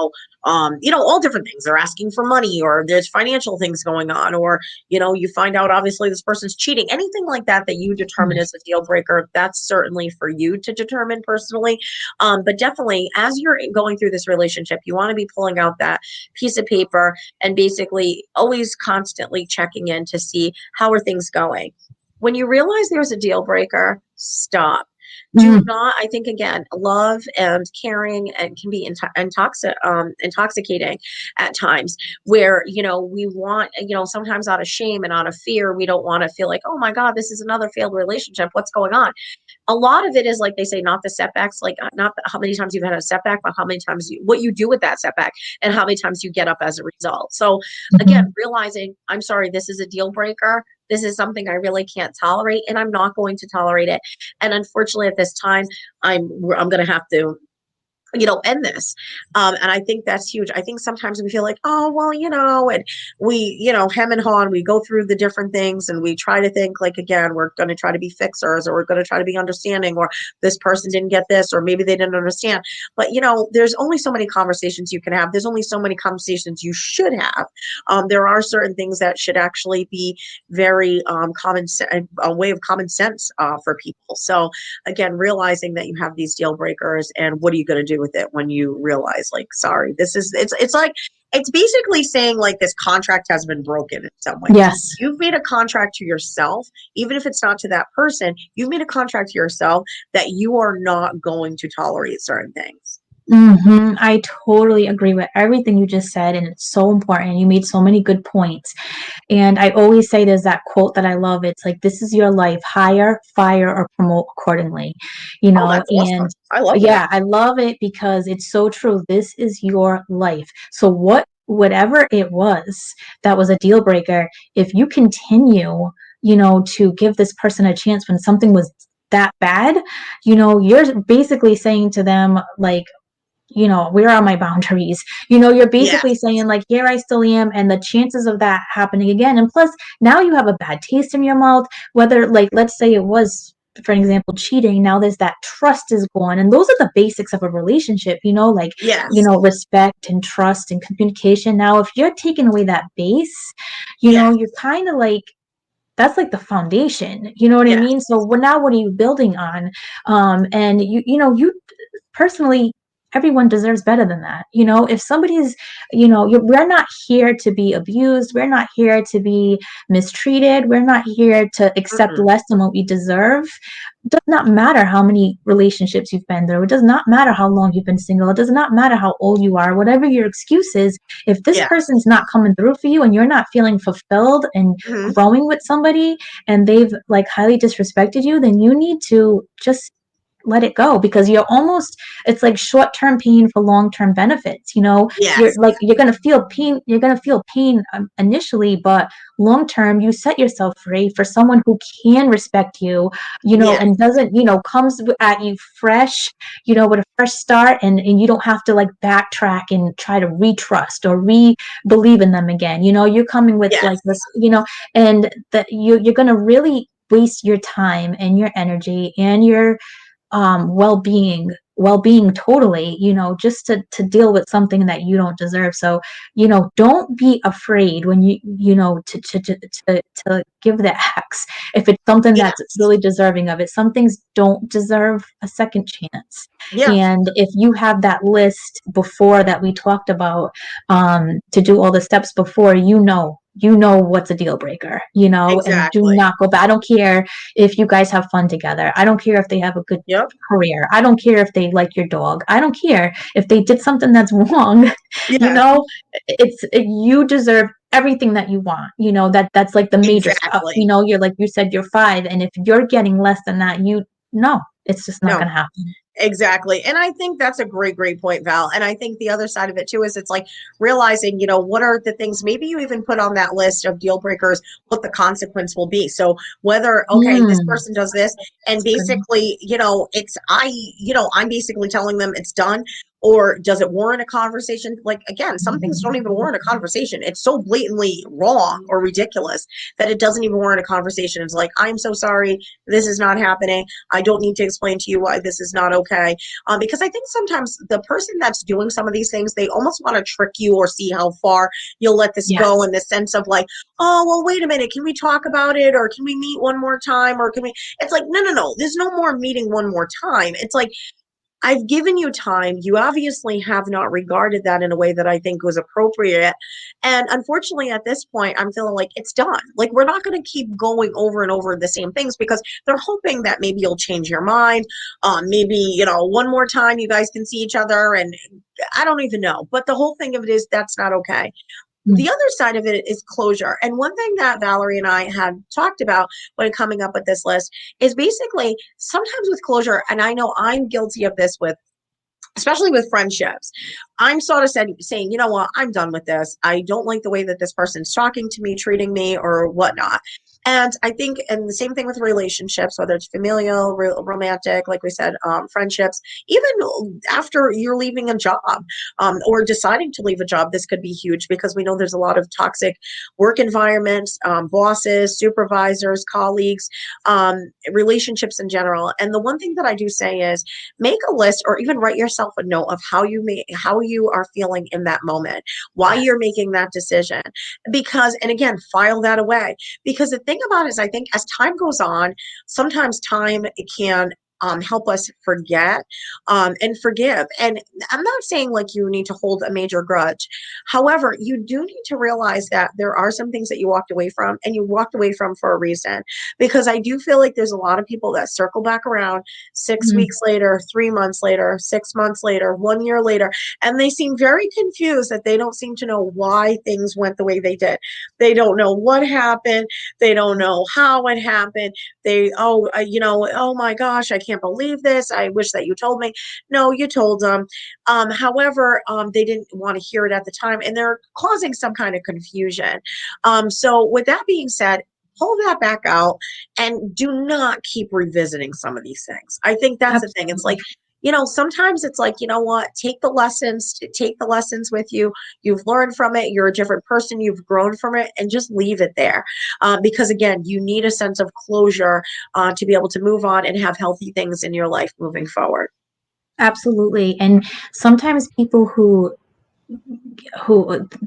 all different things, they're asking for money, or there's financial things going on, or, you find out obviously this person's cheating, anything like that that you determine as a deal breaker, that's certainly for you to determine personally. But definitely, as you're going through this relationship, you want to be pulling out that piece of paper and basically always constantly checking in to see how are things going. When you realize there's a deal breaker, stop. Do Mm. not, I think, again, love and caring and can be intoxicating at times, where, we want, sometimes out of shame and out of fear, we don't want to feel like, oh my God, this is another failed relationship. What's going on? A lot of it is, like they say, not the setbacks, like not how many times you've had a setback, but how many times what you do with that setback, and how many times you get up as a result. So again, Mhm. realizing, I'm sorry, this is a deal breaker. This is something I really can't tolerate, and I'm not going to tolerate it. And unfortunately, at this time, I'm going to have to, end this. And I think that's huge. I think sometimes we feel like, oh, well, and we, hem and haw, and we go through the different things, and we try to think like, again, we're going to try to be fixers, or we're going to try to be understanding, or this person didn't get this, or maybe they didn't understand. But, there's only so many conversations you can have. There's only so many conversations you should have. There are certain things that should actually be very a way of common sense for people. So again, realizing that you have these deal breakers, and what are you going to do with it when you realize, like, sorry, it's like, it's basically saying like this contract has been broken in some way. Yes. You've made a contract to yourself, even if it's not to that person, you've made a contract to yourself that you are not going to tolerate certain things. I totally agree with everything you just said, and it's so important. You made so many good points. And I always say there's that quote that I love. It's like, this is your life, hire, fire, or promote accordingly, Oh, that's awesome. and I love that. yeah, I love it because it's so true. This is your life. So whatever it was that was a deal breaker, if you continue, to give this person a chance when something was that bad, you're basically saying to them, like, where are my boundaries? You're basically Yes. saying, like, here I still am, and the chances of that happening again. And plus, now you have a bad taste in your mouth, whether, like, let's say it was, for example, cheating. Now there's that trust is gone. And those are the basics of a relationship, like, Yes. respect and trust and communication. Now, if you're taking away that base, Yes. you're kind of like, that's like the foundation, you know what I Yes. mean? So now what are you building on? And you personally, everyone deserves better than that. If somebody's, we're not here to be abused. We're not here to be mistreated. We're not here to accept Mhm. less than what we deserve. It does not matter how many relationships you've been through. It does not matter how long you've been single. It does not matter how old you are, whatever your excuse is. If this Yeah. person's not coming through for you and you're not feeling fulfilled and Mhm. growing with somebody, and they've like highly disrespected you, then you need to just let it go, because it's like short-term pain for long-term benefits. You're Yes. like, you're going to feel pain initially, but long term you set yourself free for someone who can respect you, Yes. and doesn't, comes at you fresh, with a fresh start, and you don't have to like backtrack and try to retrust or believe in them again. You're coming with like Yes. this, and that you're going to really waste your time and your energy and your well-being totally, just to deal with something that you don't deserve. So, don't be afraid when to give the X if it's something that's Yes. really deserving of it. Some things don't deserve a second chance. Yeah. And if you have that list before that we talked about, to do all the steps before, you know what's a deal breaker, and do Exactly. not go back. I don't care if you guys have fun together. I don't care if they have a good Yep. career. I don't care if they like your dog. I don't care if they did something that's wrong. you Yes, know, you deserve everything that you want. That's like the major stuff. exactly. You're like you said, you're 5, and if you're getting less than that, no, it's just not No. going to happen. Exactly. And I think that's a great, great point, Val. And I think the other side of it too is it's like realizing, what are the things maybe you even put on that list of deal breakers, what the consequence will be. So whether, okay, this Mm, person does this and that's good. basically, I'm basically telling them it's done. Or does it warrant a conversation? Like, again, some things don't even warrant a conversation. It's so blatantly wrong or ridiculous that it doesn't even warrant a conversation. It's like, I'm so sorry. This is not happening. I don't need to explain to you why this is not okay. Because I think sometimes the person that's doing some of these things, they almost want to trick you or see how far you'll let this go Yes. in the sense of like, oh, well, wait a minute. Can we talk about it? Or can we meet one more time? Or can we? It's like, no, no, no. There's no more meeting one more time. It's like, I've given you time. You obviously have not regarded that in a way that I think was appropriate. And unfortunately, at this point, I'm feeling like it's done. Like, we're not going to keep going over and over the same things because they're hoping that maybe you'll change your mind. Maybe, one more time you guys can see each other. And I don't even know. But the whole thing of it is that's not okay. Mm, The other side of it is closure. And one thing that Valerie and I had talked about when coming up with this list is basically sometimes with closure, and I know I'm guilty of this with especially with friendships. I'm sort of saying, you know what, I'm done with this. I don't like the way that this person's talking to me, treating me, or whatnot. And I think, and the same thing with relationships, whether it's familial, romantic, like we said, friendships, even after you're leaving a job or deciding to leave a job, this could be huge because we know there's a lot of toxic work environments, bosses, supervisors, colleagues, relationships in general. And the one thing that I do say is, make a list or even write yourself a note of how you are feeling in that moment, why yes. you're making that decision. Because, and again, file that away. Because the thing about it is, I think as time goes on, sometimes time can help us forget and forgive. And I'm not saying like you need to hold a major grudge. However, you do need to realize that there are some things that you walked away from and you walked away from for a reason. Because I do feel like there's a lot of people that circle back around 6 weeks Mm, later, 3 months later, 6 months later, 1 year later, and they seem very confused that they don't seem to know why things went the way they did. They don't know what happened. They don't know how it happened. Oh my gosh, I can't believe this. I wish that you told me. No, you told them. However, they didn't want to hear it at the time, and they're causing some kind of confusion. So, with that being said, pull that back out and do not keep revisiting some of these things. I think that's the thing. It's absolutely. like, sometimes it's like, you know what, take the lessons with you. You've learned from it. You're a different person. You've grown from it and just leave it there. Because again, you need a sense of closure to be able to move on and have healthy things in your life moving forward. Absolutely. And sometimes people who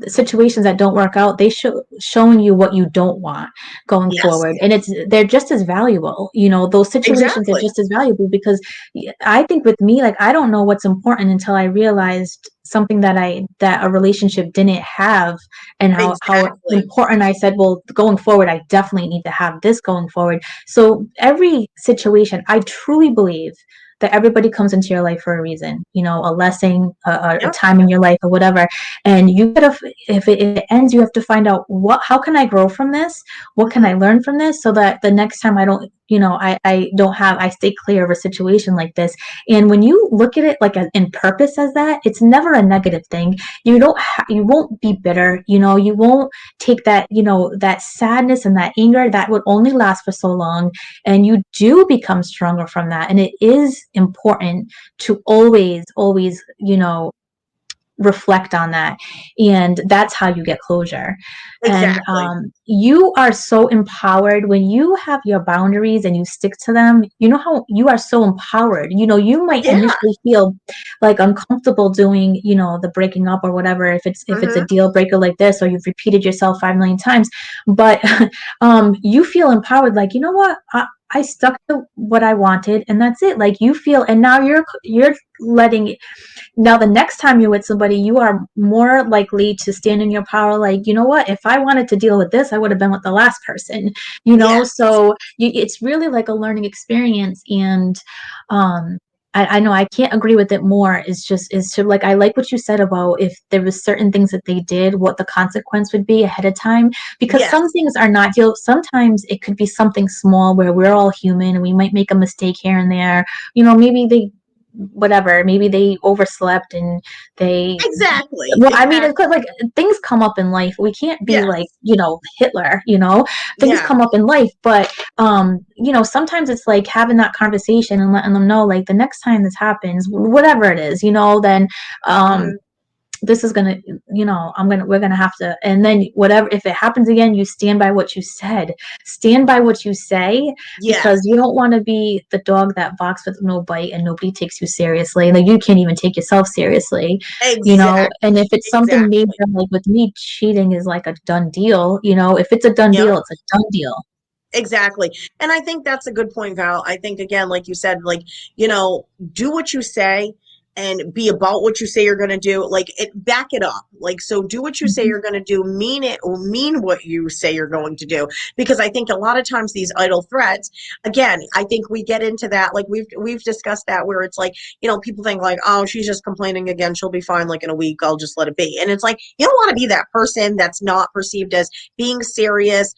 situations that don't work out, they showing you what you don't want going Yes, forward, and they're just as valuable. Those situations are exactly. just as valuable because I think with me, like, I don't know what's important until I realized something that a relationship didn't have, and how Exactly. important. I said, well, going forward, I definitely need to have this going forward. So every situation, I truly believe that everybody comes into your life for a reason, a lesson, a Yep. time in your life, or whatever. And you gotta, if it ends, you have to find out how can I grow from this? What can Mhm. I learn from this so that the next time I don't, I don't have, I stay clear of a situation like this. And when you look at it like in purpose as that, it's never a negative thing. You won't be bitter, you won't take that, that sadness and that anger that would only last for so long, and you do become stronger from that. And it is important to always reflect on that, and that's how you get closure. And Exactly. you are so empowered when you have your boundaries and you stick to them. How you are so empowered. You might Yeah. initially feel like uncomfortable doing the breaking up or whatever, if it's a Hmm. deal breaker like this, or you've repeated yourself 5 million times, but you feel empowered, like, you know what, I stuck to what I wanted, and that's it. Like you feel, and now you're letting now the next time you're with somebody, you are more likely to stand in your power. Like, you know what? If I wanted to deal with this, I would have been with the last person. You know, Yes. so it's really like a learning experience, and um. I know I can't agree with it more. Is to like I like what you said about if there was certain things that they did, what the consequence would be ahead of time because some Yes. things are not sometimes it could be something small where we're all human and we might make a mistake here and there, maybe they whatever, maybe they overslept and they Exactly. well, I mean, it's Exactly. like things come up in life. We can't be like, Yes. Hitler, things Yeah. come up in life, but sometimes it's like having that conversation and letting them know like the next time this happens, whatever it is, then um Hmm. this is gonna, we're gonna have to, and then whatever, if it happens again, you stand by what you said, stand by what you say, because Yes. you don't want to be the dog that barks with no bite and nobody takes you seriously. Like you can't even take yourself seriously, and if Exactly. it's something major, Exactly. like with me, cheating is like a done deal. If it's a done Yep. deal, it's a done deal. Exactly. And I think that's a good point, Val. I think again, like you said, like, do what you say and be about what you say you're going to do. Like back it up. Like, so do what you say Mhm. you're going to do, mean it or mean what you say you're going to do. Because I think a lot of times these idle threats, again, I think we get into that. Like we've discussed that where it's like, people think like, oh, she's just complaining again. She'll be fine. Like in a week, I'll just let it be. And it's like, you don't want to be that person that's not perceived as being serious.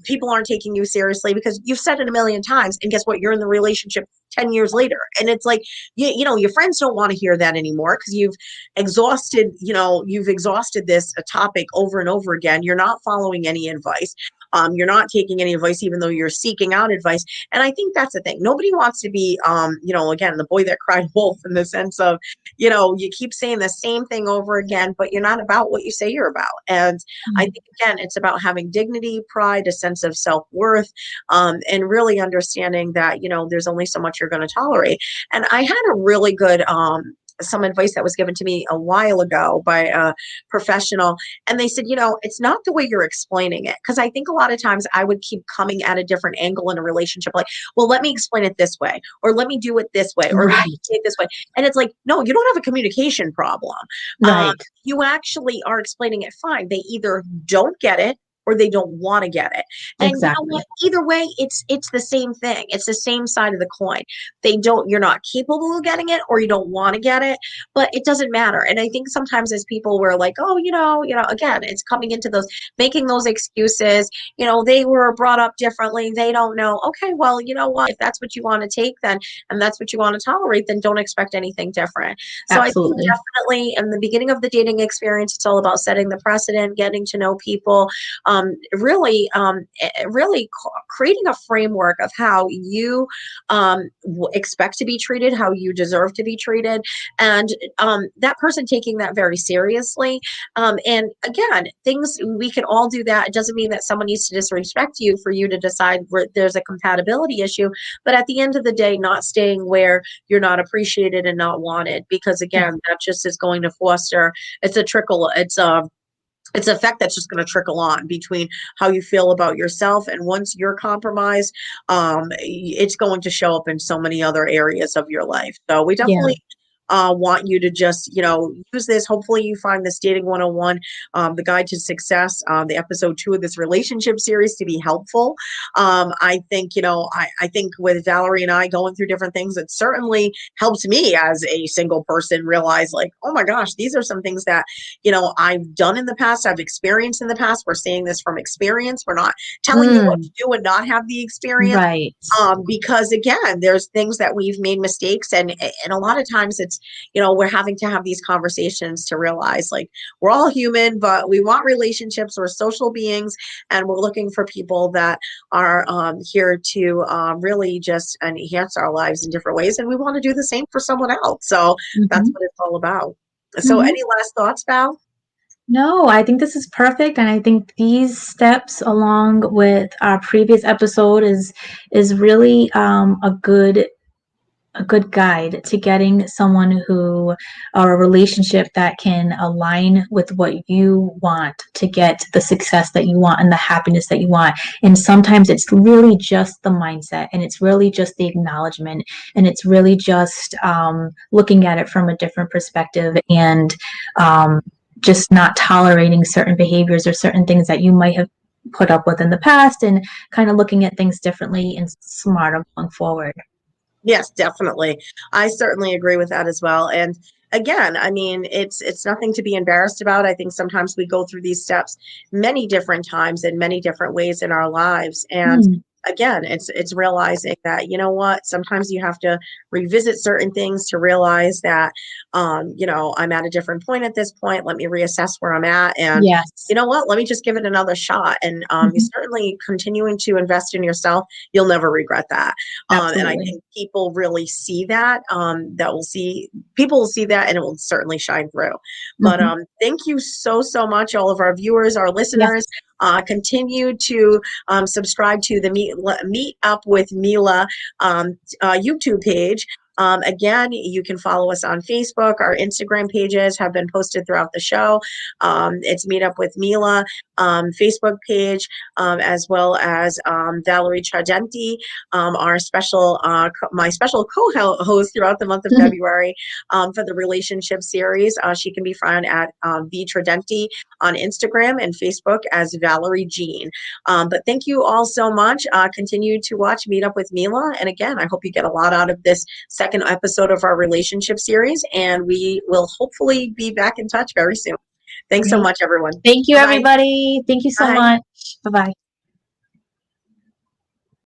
People aren't taking you seriously because you've said it a million times, and guess what, you're in the relationship 10 years later, and it's like your friends don't want to hear that anymore because you've exhausted this topic over and over again. You're not following any advice. You're not taking any advice even though you're seeking out advice. And I think that's the thing, nobody wants to be again, the boy that cried wolf, in the sense of you keep saying the same thing over again, but you're not about what you say you're about. And I think again, it's about having dignity, pride, a sense of self-worth, and really understanding that, there's only so much you're going to tolerate. And I had a really good some advice that was given to me a while ago by a professional. And they said, it's not the way you're explaining it. Because I think a lot of times I would keep coming at a different angle in a relationship, like, well, let me explain it this way, or let me do it this way, or let me Right, say it this way. And it's like, no, you don't have a communication problem. Um, right, you actually are explaining it fine. They either don't get it or they don't want to get it. And you know what? exactly. Either way, it's the same thing. It's the same side of the coin. You're not capable of getting it or you don't want to get it, but it doesn't matter. And I think sometimes as people we're like, oh, again, it's coming into those making those excuses. They were brought up differently. They don't know. Okay, well, you know what? If that's what you want to take, then and that's what you want to tolerate, then don't expect anything different. So I think Absolutely. definitely in the beginning of the dating experience, it's all about setting the precedent, getting to know people, really creating a framework of how you expect to be treated, how you deserve to be treated, and that person taking that very seriously. And again, things we can all do that. It doesn't mean that someone needs to disrespect you for you to decide where there's a compatibility issue. But at the end of the day, not staying where you're not appreciated and not wanted, because Yeah. again, that just is going to foster. It's a trickle. It's an effect that's just going to trickle on between how you feel about yourself, and once you're compromised, it's going to show up in so many other areas of your life. So we Yeah. definitely want you to just use this. Hopefully you find this dating 101, the guide to success, the episode 2 of this relationship series, to be helpful. I think I think with Valerie and I going through different things, it certainly helped me as a single person realize, like, oh my gosh, these are some things that I've done in the past, I've experienced in the past. We're saying this from experience. We're not telling you what to Mm, do and not have the experience. right. Because again, there's things that we've made mistakes, and a lot of times it's we're having to have these conversations to realize, like, we're all human, but we want relationships. We're social beings, and we're looking for people that are here to really just enhance our lives in different ways, and we want to do the same for someone else. So that's Hmm. what it's all about. So, Hmm. any last thoughts, Val? No, I think this is perfect, and I think these steps, along with our previous episode, is really a good a good guide to getting someone who, or a relationship that can align with what you want to get the success that you want and the happiness that you want. And sometimes it's really just the mindset, and it's really just the acknowledgement, and it's really just looking at it from a different perspective, and um, just not tolerating certain behaviors or certain things that you might have put up with in the past, and kind of looking at things differently and smarter going forward. Yes, definitely. I certainly agree with that as well. And again, I mean, it's nothing to be embarrassed about. I think sometimes we go through these steps many different times in many different ways in our lives. And Mm, again, it's realizing that, you know what, sometimes you have to revisit certain things to realize that I'm at a different point at this point. Let me reassess where I'm at. And yes. you know what, let me just give it another shot. And you Mhm. certainly continuing to invest in yourself, you'll never regret that. And I Absolutely. think people really see that. People will see that, and it will certainly shine through. But Mhm. thank you so so much, all of our viewers, our listeners. Yes. Continue to subscribe to the Meet Up with MeLa YouTube page. Again, you can follow us on Facebook. Our Instagram pages have been posted throughout the show. It's Meet Up with MeLa Facebook page, as well as Valerie Tridenti, my special co-host throughout the month of Mhm. February for the relationship series. She can be found at V Tridenti on Instagram and Facebook as Valerie Jean. But thank you all so much. Continue to watch Meet Up with MeLa. And again, I hope you get a lot out of this second episode of our relationship series. And we will hopefully be back in touch very soon. Thanks so Great. much, everyone. Thank you, Bye-bye. everybody. Thank you so Bye. much. Bye bye.